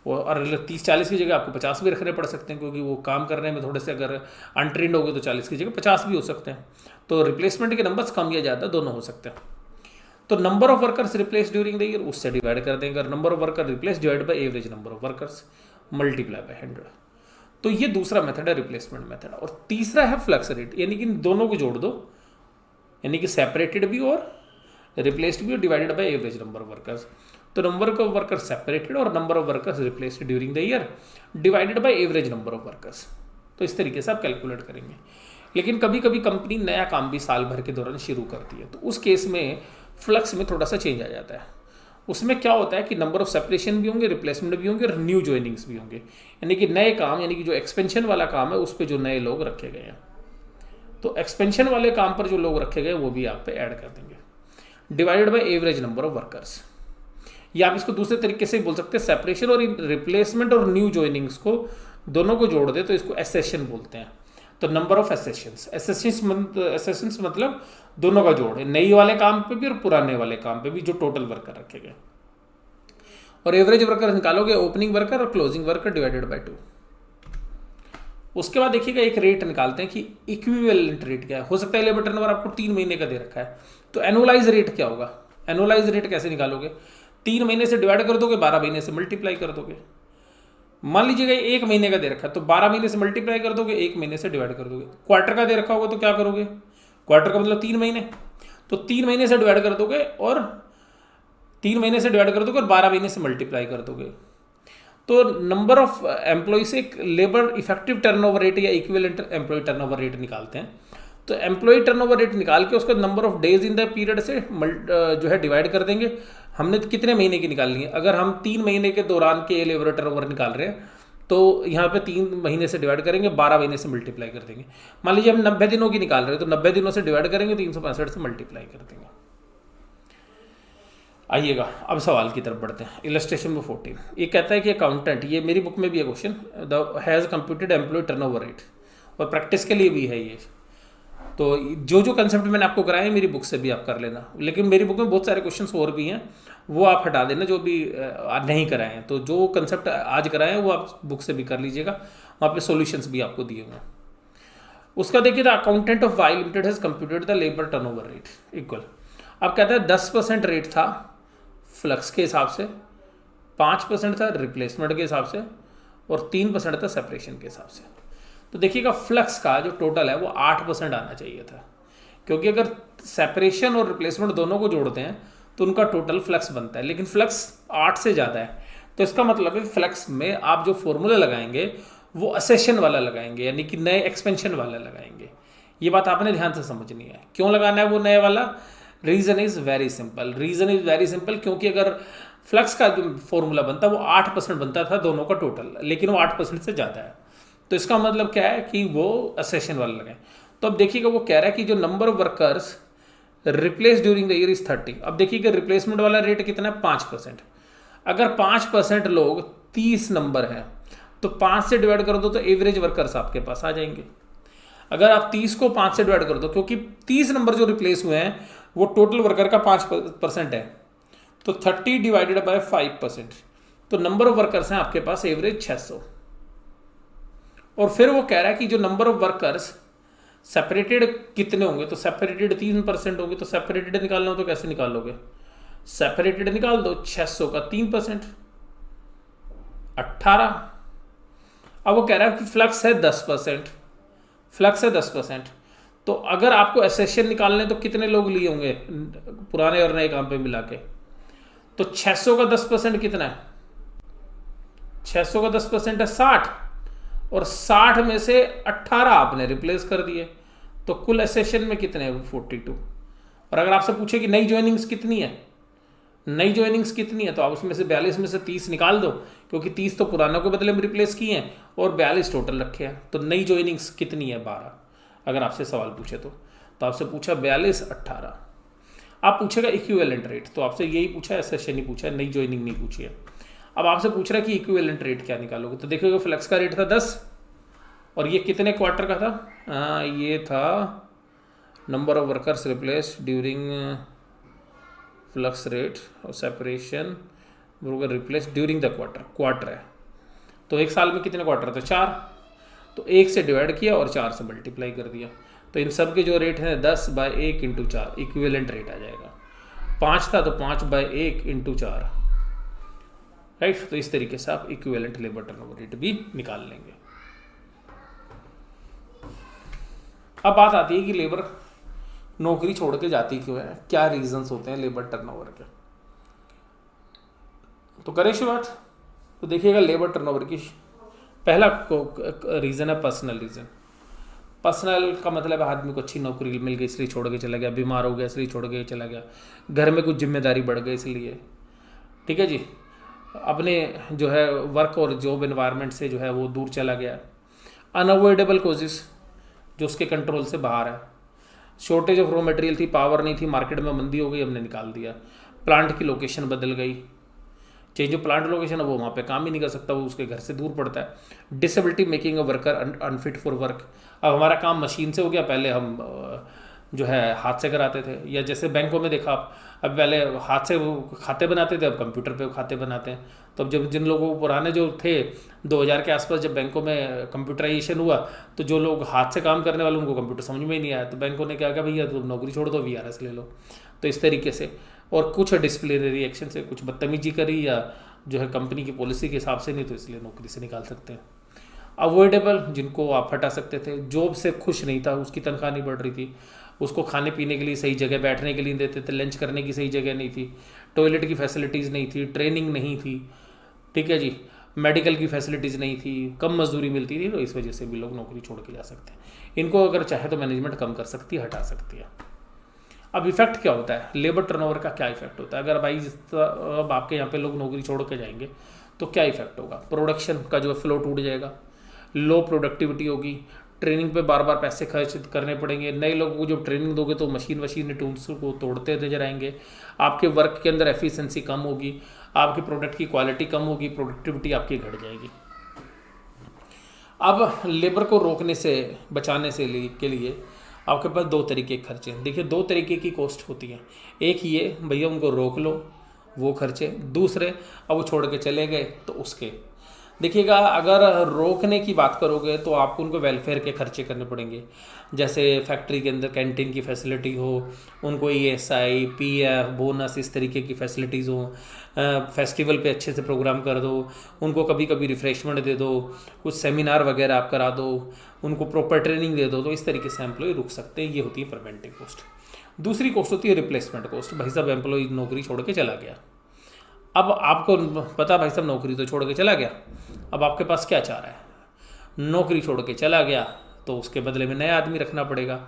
और 30-40 की जगह आपको 50 भी रखने पड़ सकते हैं, क्योंकि वो काम करने में थोड़े से अगर अनट्रेंड हो गए तो 40 की जगह 50 भी हो सकते हैं। तो रिप्लेसमेंट के नंबर्स कम या ज़्यादा दोनों हो सकते हैं। तो number of workers replace during the year उससे डिवाइड कर देंगे, और number of worker replace divide by average number of workers multiply by 100। तो ये दूसरा मेथड है रिप्लेसमेंट मेथड। और तीसरा है फ्लक्स रेट, यानी कि इन दोनों को जोड़ दो, यानी कि सेपरेटेड भी और रिप्लेस्ड भी और divided by average number of workers. तो नंबर ऑफ वर्कर्स सेपरेटेड और number of workers replaced during the year divided by average number of workers. तो इस तरीके से आप कैलकुलेट करेंगे। लेकिन कभी कभी कंपनी नया काम भी साल भर के दौरान शुरू करती है, तो उस केस में फ्लक्स में थोड़ा सा चेंज आ जाता है। उसमें क्या होता है कि नंबर ऑफ सेपरेशन भी होंगे, रिप्लेसमेंट भी होंगे और न्यू ज्वाइनिंग्स भी होंगे, यानी कि नए काम, यानी कि जो एक्सपेंशन वाला काम है उस पर जो नए लोग रखे गए हैं, तो एक्सपेंशन वाले काम पर जो लोग रखे गए वो भी आप पे ऐड कर देंगे, divided by average number of workers. या आप इसको दूसरे तरीके से बोल सकते हैं, सेपरेशन और रिप्लेसमेंट और न्यू ज्वाइनिंग्स को दोनों को जोड़ दे तो इसको एसेशन बोलते हैं। तो नंबर ऑफ एसेशंस, एसेशंस मतलब दोनों का जोड़ है, नई वाले काम पे भी और पुराने वाले काम पे भी जो टोटल वर्कर रखे गए। और एवरेज वर्कर निकालोगे ओपनिंग वर्कर और क्लोजिंग वर्कर डिवाइडेड बाय 2। उसके बाद देखिएगा एक रेट निकालते हैं कि इक्विवेलेंट रेट क्या है। हो सकता है लेबर टर्नओवर आपको 3 महीने का दे रखा है, तो एनुअलाइज रेट क्या होगा। एनुअलाइज रेट कैसे निकालोगे, 3 महीने से डिवाइड कर दोगे, 12 महीने से मल्टीप्लाई कर दोगे। मान लीजिएगा 1 महीने का दे रखा है, तो 12 महीने से मल्टीप्लाई कर दोगे, 1 महीने से डिवाइड कर दोगे। क्वार्टर का दे रखा होगा तो क्या करोगे, क्वार्टर का मतलब 3 महीने, तो 3 महीने से डिवाइड कर दोगे और 3 महीने से डिवाइड कर दोगे और 12 महीने से मल्टीप्लाई कर दोगे। तो नंबर ऑफ एम्प्लॉय से एक लेबर इफेक्टिव टर्नओवर रेट या इक्विवेलेंट एम्प्लॉय टर्नओवर रेट निकालते हैं। तो एम्प्लॉय टर्नओवर रेट निकाल के उसका number of days in the period से जो है डिवाइड कर देंगे। हमने तो कितने महीने की निकालनी है, अगर हम 3 महीने के दौरान के लेबर टर्नओवर निकाल रहे हैं तो यहाँ पे 3 महीने से डिवाइड करेंगे, 12 महीने से मल्टीप्लाई कर देंगे। मान लीजिए हम 90 दिनों की निकाल रहे हैं, तो 90 दिनों से डिवाइड करेंगे, 365 से मल्टीप्लाई कर देंगे। आइएगा अब सवाल की तरफ बढ़ते हैं। इलस्ट्रेशन में 14 ये कहता है कि अकाउंटेंट, ये मेरी बुक में भी है question, the has computed employee turnover rate, और प्रैक्टिस के लिए भी है ये। तो जो जो कंसेप्ट मैंने आपको कराए मेरी बुक से भी आप कर लेना, लेकिन मेरी बुक में बहुत सारे क्वेश्चंस और भी हैं, वो आप हटा देना जो भी नहीं कराए हैं। तो जो कंसेप्ट आज कराए हैं वो आप बुक से भी कर लीजिएगा, वहाँ पे सॉल्यूशंस भी आपको दिए हुए हैं। उसका देखिए, the accountant of Y limited has computed the labour turnover rate equal. अब कहता है 10% रेट था फ्लक्स के हिसाब से, 5% था रिप्लेसमेंट के हिसाब से, और 3% था सेपरेशन के हिसाब से। तो देखिएगा फ्लक्स का जो टोटल है वो 8% आना चाहिए था, क्योंकि अगर सेपरेशन और रिप्लेसमेंट दोनों को जोड़ते हैं तो उनका टोटल फ्लक्स बनता है, लेकिन फ्लक्स 8 से ज़्यादा है। तो इसका मतलब है फ्लक्स में आप जो फॉर्मूला लगाएंगे वो असेशन वाला लगाएंगे, यानी कि नए एक्सपेंशन वाला लगाएंगे। ये बात आपने ध्यान से समझनी है। क्यों लगाना है वो नए वाला, रीज़न इज़ वेरी सिंपल, क्योंकि अगर फ्लक्स का जो फॉर्मूला बनता है वो 8% बनता था दोनों का टोटल, लेकिन वो 8% से ज़्यादा है। तो इसका मतलब क्या है कि वो असेशन वाला लगाए। तो अब देखिएगा वो कह रहा है कि जो number of workers replace during the year is 30। अब देखिएगा रिप्लेसमेंट वाला रेट कितना है, 5%। अगर 5% लोग 30 नंबर हैं तो 5 से डिवाइड कर दो तो एवरेज वर्कर्स आपके पास आ जाएंगे। अगर आप 30 को 5 से डिवाइड कर दो, क्योंकि 30 नंबर जो रिप्लेस हुए हैं वो टोटल वर्कर का 5% है, तो 30 डिवाइडेड बाय 5%, तो नंबर ऑफ वर्कर्स हैं आपके पास एवरेज 600। और फिर वो कह रहा है कि जो नंबर ऑफ वर्कर्स सेपरेटेड कितने होंगे, तो सेपरेटेड 3% होंगे। तो सेपरेटेड निकालना हो तो कैसे निकालोगे, सेपरेटेड निकाल दो, 600 का 3% 18। अब वो कह रहा है कि फ्लक्स है 10%, तो अगर आपको एसेशन निकालने तो कितने लोग लिए होंगे पुराने और नए काम पे मिला के, तो 600 का 10% कितना है, 600 का 10% है 60, और 60 में से 18 आपने रिप्लेस कर दिए, तो कुल एसेशन में कितने हैं 42। और अगर आपसे पूछे कि नई ज्वाइनिंग्स कितनी है, तो आप उसमें से 42 में से 30 निकाल दो, क्योंकि 30 तो पुरानों के बदले में रिप्लेस किए हैं और 42 टोटल रखे हैं। तो नई ज्वाइनिंग्स कितनी है 12, अगर आपसे सवाल पूछे तो आपसे पूछा 42 18। आप पूछेगा इक्विवेलेंट रेट, तो आपसे यही पूछा, एसेशन ही पूछा, नई ज्वाइनिंग नहीं पूछी है। अब आपसे पूछ रहा है कि इक्विवेलेंट रेट क्या निकालोगे, तो देखिएगा फ्लक्स का रेट था 10, और ये कितने क्वार्टर का था, ये था number of workers replace during flux rate और separation replace during the quarter है, तो एक साल में कितने क्वार्टर थे? 4। तो 1 से डिवाइड किया और 4 से मल्टीप्लाई कर दिया। तो इन सब के जो रेट हैं 10/1 × 4 इक्विवेलेंट रेट आ जाएगा। 5 था तो 5/1 × 4, राइट। तो इस तरीके से आप इक्विवेलेंट लेबर टर्नओवर रेट भी निकाल लेंगे। अब बात आती है कि लेबर नौकरी छोड़ के जाती क्यों है, क्या रीजंस होते हैं लेबर टर्नओवर के। तो करें शुरुआत। तो देखिएगा लेबर टर्नओवर की पहला रीज़न है पर्सनल रीज़न। पर्सनल का मतलब है आदमी को अच्छी नौकरी मिल गई इसलिए छोड़ के चला गया, बीमार हो गया इसलिए छोड़ के चला गया, घर में कुछ जिम्मेदारी बढ़ गई इसलिए, ठीक है जी, अपने जो है वर्क और जॉब एनवायरनमेंट से जो है वो दूर चला गया। अनअवॉइडेबल कोजेस जो उसके कंट्रोल से बाहर है, शॉर्टेज ऑफ रॉ मटेरियल थी, पावर नहीं थी, मार्केट में मंदी हो गई, हमने निकाल दिया। प्लांट की लोकेशन बदल गई, चाहे जो प्लांट लोकेशन है वो वहाँ पे काम ही नहीं कर सकता, वो उसके घर से दूर पड़ता है। Disability making a worker unfit for work. अब हमारा काम मशीन से हो गया, पहले हम जो है हाथ से कराते थे। या जैसे बैंकों में देखा आप, अब पहले हाथ से वो खाते बनाते थे, अब कंप्यूटर पे खाते बनाते हैं। तो अब जब जिन लोगों को पुराने जो थे 2000 के आसपास जब बैंकों में कंप्यूटराइजेशन हुआ, तो जो लोग हाथ से काम करने वाले उनको कंप्यूटर समझ में ही नहीं आया, तो बैंकों ने क्या कहा, भैया तुम नौकरी छोड़ दो, VRS ले लो। तो इस तरीके से, और कुछ डिसिप्लिनरी एक्शन से, कुछ बदतमीजी करी या जो है कंपनी की पॉलिसी के हिसाब से नहीं, तो इसलिए नौकरी से निकाल सकते हैं। अवॉइडेबल, जिनको आप हटा सकते थे, जॉब से खुश नहीं था, उसकी तनख्वाह नहीं बढ़ रही थी, उसको खाने पीने के लिए सही जगह, बैठने के लिए देते थे, लंच करने की सही जगह नहीं थी, टॉयलेट की फैसिलिटीज़ नहीं थी, ट्रेनिंग नहीं थी, ठीक है जी, मेडिकल की फैसिलिटीज़ नहीं थी, कम मजदूरी मिलती थी, तो इस वजह से भी लोग नौकरी छोड़ के जा सकते हैं। इनको अगर चाहे तो मैनेजमेंट कम कर सकती है, हटा सकती है। अब इफेक्ट क्या होता है, लेबर टर्नओवर का क्या इफेक्ट होता है? अगर भाई अब आपके यहाँ पे लोग नौकरी छोड़ के जाएंगे तो क्या इफेक्ट होगा? प्रोडक्शन का जो फ्लो टूट जाएगा, लो प्रोडक्टिविटी होगी, ट्रेनिंग पे बार बार पैसे खर्च करने पड़ेंगे, नए लोगों को जब ट्रेनिंग दोगे तो मशीन टूल्स को तोड़ते नजर आएंगे, आपके वर्क के अंदर एफिशिएंसी कम होगी, आपके प्रोडक्ट की क्वालिटी कम होगी, प्रोडक्टिविटी आपकी घट जाएगी। अब लेबर को रोकने से, बचाने से के लिए आपके पास 2 तरीके के खर्चे हैं। देखिए 2 तरीके की कॉस्ट होती हैं। एक ये भैया उनको रोक लो, वो खर्चे। दूसरे अब वो छोड़ के चले गए तो उसके। देखिएगा अगर रोकने की बात करोगे तो आपको उनको वेलफेयर के खर्चे करने पड़ेंगे, जैसे फैक्ट्री के अंदर कैंटीन की फैसिलिटी हो, उनको ESI PF बोनस इस तरीके की फैसिलिटीज़ हो, फेस्टिवल पे अच्छे से प्रोग्राम कर दो, उनको कभी कभी रिफ्रेशमेंट दे दो, कुछ सेमिनार वगैरह आप करा दो, उनको प्रॉपर ट्रेनिंग दे दो, तो इस तरीके से एम्प्लॉय रुक सकते हैं। ये होती है प्रिवेंटिव कॉस्ट। दूसरी कॉस्ट होती है रिप्लेसमेंट कॉस्ट। भाई साहब एम्प्लॉय नौकरी छोड़ के चला गया, अब आपको पता भाई साहब नौकरी तो छोड़ के चला गया, अब आपके पास क्या चारा है? नौकरी छोड़ के चला गया तो उसके बदले में नया आदमी रखना पड़ेगा।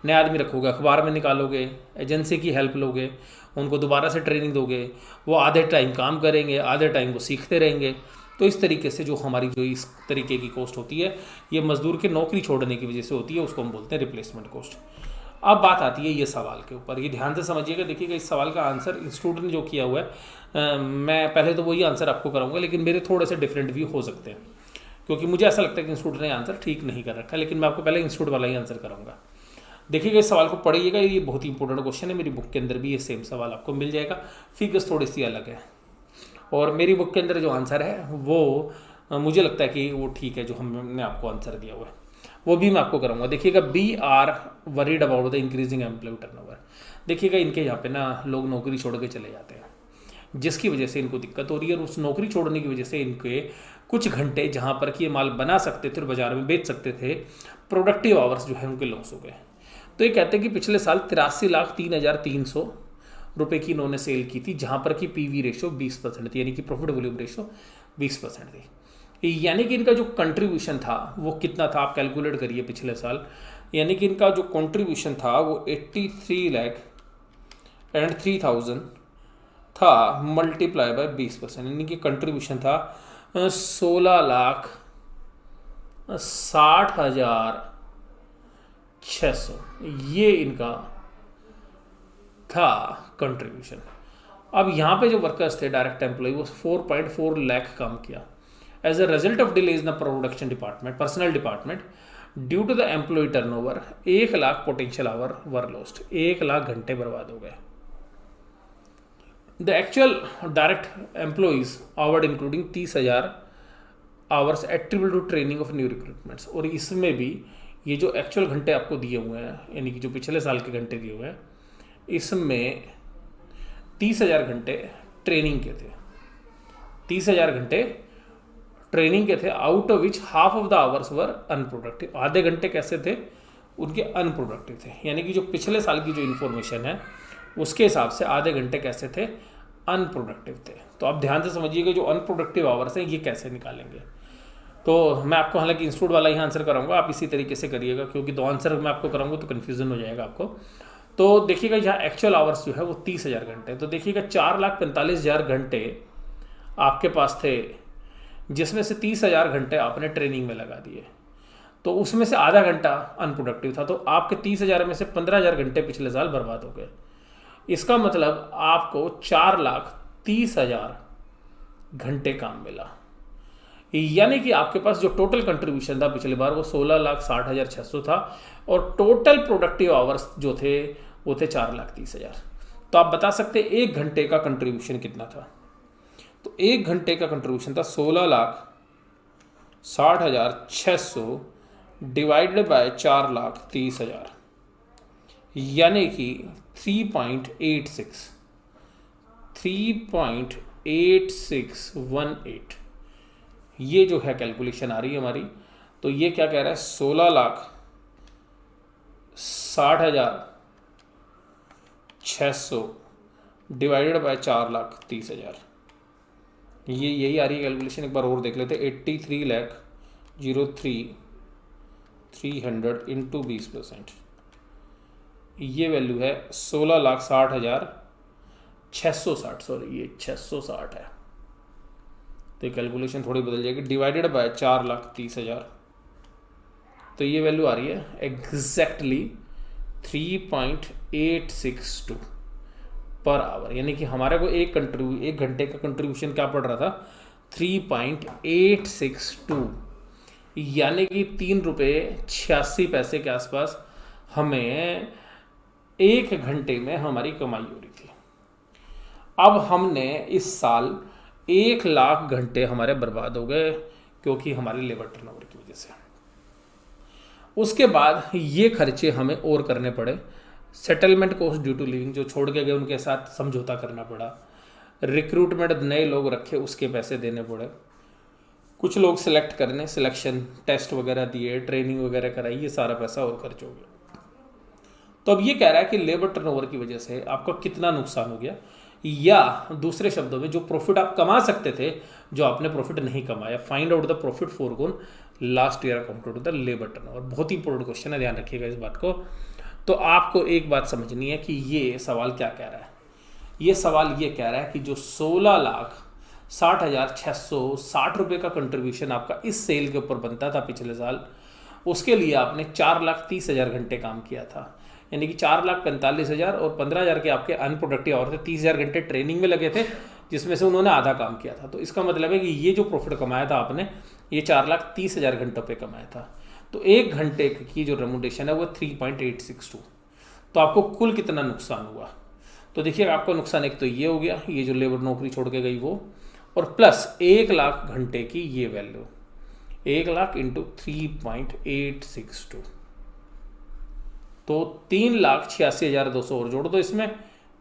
नया आदमी रखोगे, अखबार में निकालोगे, एजेंसी की हेल्प लोगे, उनको दोबारा से ट्रेनिंग दोगे, वो आधे टाइम काम करेंगे, आधे टाइम वो सीखते रहेंगे। तो इस तरीके से जो हमारी जो इस तरीके की कॉस्ट होती है, ये मजदूर के नौकरी छोड़ने की वजह से होती है, उसको हम बोलते हैं रिप्लेसमेंट कॉस्ट। अब बात आती है ये सवाल के ऊपर, ये ध्यान से समझिएगा। देखिएगा इस सवाल का आंसर इंस्टीट्यूट ने जो किया हुआ है, मैं पहले तो वही आंसर आपको कराऊंगा, लेकिन मेरे थोड़े से डिफरेंट व्यू हो सकते हैं, क्योंकि मुझे ऐसा लगता है कि इंस्टीट्यूट ने आंसर ठीक नहीं कर रखा है, लेकिन मैं आपको पहले इंस्टीट्यूट वाला ही आंसर कराऊंगा। देखिएगा इस सवाल को पढ़िएगा, ये बहुत ही इंपॉर्टेंट क्वेश्चन है। मेरी बुक के अंदर भी ये सेम सवाल आपको मिल जाएगा, फिगर्स थोड़ी सी अलग है, और मेरी बुक के अंदर जो आंसर है वो मुझे लगता है कि वो ठीक है, जो हमने आपको आंसर दिया हुआ है वो भी मैं आपको कराऊंगा। देखिएगा BR worried about the increasing employee turnover. देखिएगा इनके यहाँ पे ना लोग नौकरी छोड़ के चले जाते हैं, जिसकी वजह से इनको दिक्कत हो रही है, और उस नौकरी छोड़ने की वजह से इनके कुछ घंटे जहाँ पर कि ये माल बना सकते थे और बाजार में बेच सकते थे, प्रोडक्टिव आवर्स जो है उनके लॉस हो गए। तो ये कहते हैं कि पिछले साल 83,03,300 रुपये की इन्होंने सेल की थी, जहाँ पर कि PV रेशो 20% थी, यानी कि प्रॉफिट वॉल्यूम रेशो 20% थी। यानी कि इनका जो कंट्रीब्यूशन था वो कितना था, आप कैलकुलेट करिए पिछले साल। यानी कि इनका जो कंट्रीब्यूशन था वो 83,03,000 था, मल्टीप्लाई बाय 20%, यानी कि कंट्रीब्यूशन था 16,60,600। ये इनका था कंट्रीब्यूशन। अब यहाँ पे जो वर्कर्स थे डायरेक्ट एम्प्लॉय, वो 4.4 लाख काम किया। As a result of delays in the production department, personnel department, due to the employee turnover, 1 lakh potential hour were lost. 1 lakh घंटे बर्बाद हो गए। The actual direct employees hours including 30,000 hours attribute to training of new recruitments, और इसमें भी ये जो actual घंटे आपको दिए हुए हैं यानी कि जो पिछले साल के घंटे दिए हुए हैं, इसमें 30,000 घंटे ट्रेनिंग के थे, 30,000 घंटे ट्रेनिंग के थे, out of which half of the hours were unproductive. आधे घंटे कैसे थे? उनके अनप्रोडक्टिव थे, यानी कि जो पिछले साल की जो इन्फॉर्मेशन है उसके हिसाब से आधे घंटे कैसे थे? अनप्रोडक्टिव थे। तो आप ध्यान से समझिएगा जो अनप्रोडक्टिव आवर्स हैं ये कैसे निकालेंगे। तो मैं आपको हालांकि इंस्टीट्यूट वाला ही आंसर कराऊंगा, आप इसी तरीके से करिएगा, क्योंकि दो आंसर मैं आपको कराऊंगा तो कन्फ्यूजन हो जाएगा आपको। तो देखिएगा यहाँ एक्चुअल आवर्स जो है वो 30,000 घंटे, तो देखिएगा 4,45,000 घंटे आपके पास थे, जिसमें से 30,000 घंटे आपने ट्रेनिंग में लगा दिए, तो उसमें से आधा घंटा अनप्रोडक्टिव था, तो आपके 30,000 में से 15,000 घंटे पिछले साल बर्बाद हो गए। इसका मतलब आपको 4,30,000 घंटे काम मिला, यानी कि आपके पास जो टोटल कंट्रीब्यूशन था पिछली बार वो 16,60,600 था, और टोटल प्रोडक्टिव आवर्स जो थे वो थे 4,30,000। तो आप बता सकते एक घंटे का कंट्रीब्यूशन कितना था? तो एक घंटे का कंट्रीब्यूशन था 16,60,600 डिवाइडेड बाय 4,30,000, यानी कि 3.8618, ये जो है कैलकुलेशन आ रही है हमारी। तो ये क्या कह रहा है? 16,60,600 डिवाइडेड बाय 4,30,000, ये यही आ रही है कैलकुलेशन। एक बार और देख लेते, 83,03,300 इंटू 20%, ये वैल्यू है 16,60,660, सॉरी ये 660 है, तो ये कैलकुलेशन थोड़ी बदल जाएगी, डिवाइडेड बाय 4,30,000, तो ये वैल्यू आ रही है एग्जैक्टली 3.862 पर आवर, यानी कि हमारे को एक घंटे का कंट्रीब्यूशन क्या पड़ रहा था? 3.862, यानी कि 3.86 के आसपास हमें एक घंटे में हमारी कमाई हो रही थी। अब हमने इस साल 1,00,000 घंटे हमारे बर्बाद हो गए क्योंकि हमारे लेबर टर्नओवर की वजह से। उसके बाद ये खर्चे हमें और करने पड़े, settlement cost due to living, जो छोड़ के गए उनके साथ समझौता करना पड़ा, रिक्रूटमेंट नए लोग रखे उसके पैसे देने पड़े, कुछ लोग सिलेक्ट करने, सिलेक्शन टेस्ट वगैरह दिए, ट्रेनिंग वगैरह कराई, ये सारा पैसा और खर्च हो गया। तो अब ये कह रहा है कि लेबर टर्नओवर की वजह से आपका कितना नुकसान हो गया, या दूसरे शब्दों में जो प्रॉफिट आप कमा सकते थे जो आपने प्रॉफिट नहीं कमाया। Find out the profit forgone last year accounted to the labour turnover. बहुत ही इंपॉर्टेंट क्वेश्चन है, ध्यान रखिएगा इस बात को। तो आपको एक बात समझनी है कि ये सवाल क्या कह रहा है। ये सवाल ये कह रहा है कि जो 16,60,660 रुपये का कंट्रीब्यूशन आपका इस सेल के ऊपर बनता था पिछले साल, उसके लिए आपने 4,30,000 घंटे काम किया था, यानी कि 4,45,000 और 15,000 के आपके अनप्रोडक्टिव आवर थे, 30,000 घंटे ट्रेनिंग में लगे थे जिसमें से उन्होंने आधा काम किया था। तो इसका मतलब है कि ये जो प्रॉफिट कमाया था आपने, ये 4,30,000 घंटों पे कमाया था। तो एक घंटे की जो रेम्यूनरेशन है वो 3.862। तो आपको कुल कितना नुकसान हुआ? तो देखिए आपका नुकसान एक तो ये हो गया, ये जो लेबर नौकरी छोड़ के गई वो, और प्लस 1,00,000 घंटे की ये वैल्यू, 1,00,000 इंटू 3.862, तो 3,86,200 और जोड़ दो इसमें,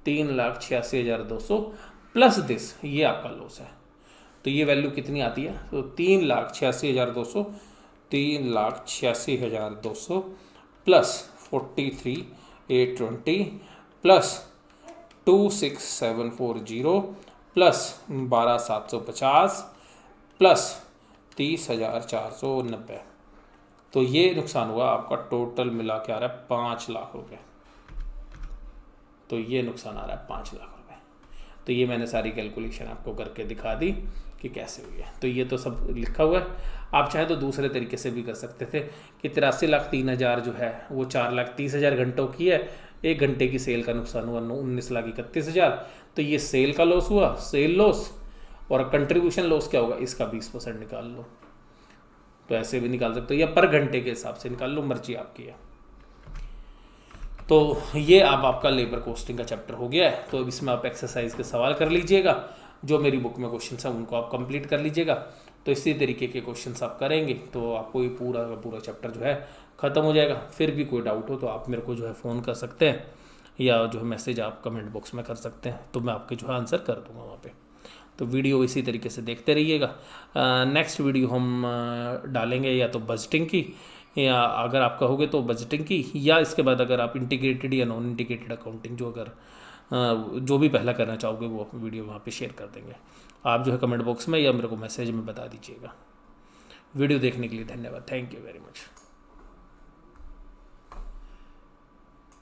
3,86,200 प्लस दिस, ये आपका लॉस है। तो ये वैल्यू कितनी आती है? तो 3,86,200, 3,86,200 प्लस 43,820 प्लस 26,740 प्लस 12,750 प्लस 30,490। तो ये नुकसान हुआ आपका, टोटल मिला के आ रहा है 5,00,000 रुपये। तो ये नुकसान आ रहा है 5,00,000 रुपये। तो ये मैंने सारी कैलकुलेशन आपको करके दिखा दी कि कैसे हुई है। तो ये तो सब लिखा हुआ है, आप चाहे तो दूसरे तरीके से भी कर सकते थे कि 83,03,000 जो है वो 4,30,000 घंटों की है, एक घंटे की सेल का नुकसान हुआ 19,31,000। तो ये सेल का लॉस हुआ, सेल लॉस, और कंट्रीब्यूशन लॉस क्या होगा, इसका 20% निकाल लो। तो ऐसे भी निकाल सकते हो या पर घंटे के हिसाब से निकाल लो, मर्जी आपकी है। तो ये अब आपका लेबर कॉस्टिंग का चैप्टर हो गया है। तो अब इसमें आप एक्सरसाइज के सवाल कर लीजिएगा, जो मेरी बुक में क्वेश्चन है उनको आप कंप्लीट कर लीजिएगा। तो इसी तरीके के क्वेश्चंस आप करेंगे तो आपको ये पूरा का पूरा चैप्टर जो है ख़त्म हो जाएगा। फिर भी कोई डाउट हो तो आप मेरे को जो है फ़ोन कर सकते हैं या जो है मैसेज आप कमेंट बॉक्स में कर सकते हैं, तो मैं आपके जो है आंसर कर दूंगा वहाँ पे। तो वीडियो इसी तरीके से देखते रहिएगा। नेक्स्ट वीडियो हम डालेंगे या तो बजटिंग की, या अगर आप कहोगे तो बजटिंग की, या इसके बाद अगर आप इंटीग्रेटेड या नॉन इंटीग्रेटेड अकाउंटिंग जो अगर जो भी पहला करना चाहोगे वो वीडियो वहाँ पे शेयर कर देंगे। आप जो है कमेंट बॉक्स में या मेरे को मैसेज में बता दीजिएगा। वीडियो देखने के लिए धन्यवाद। Thank you very much.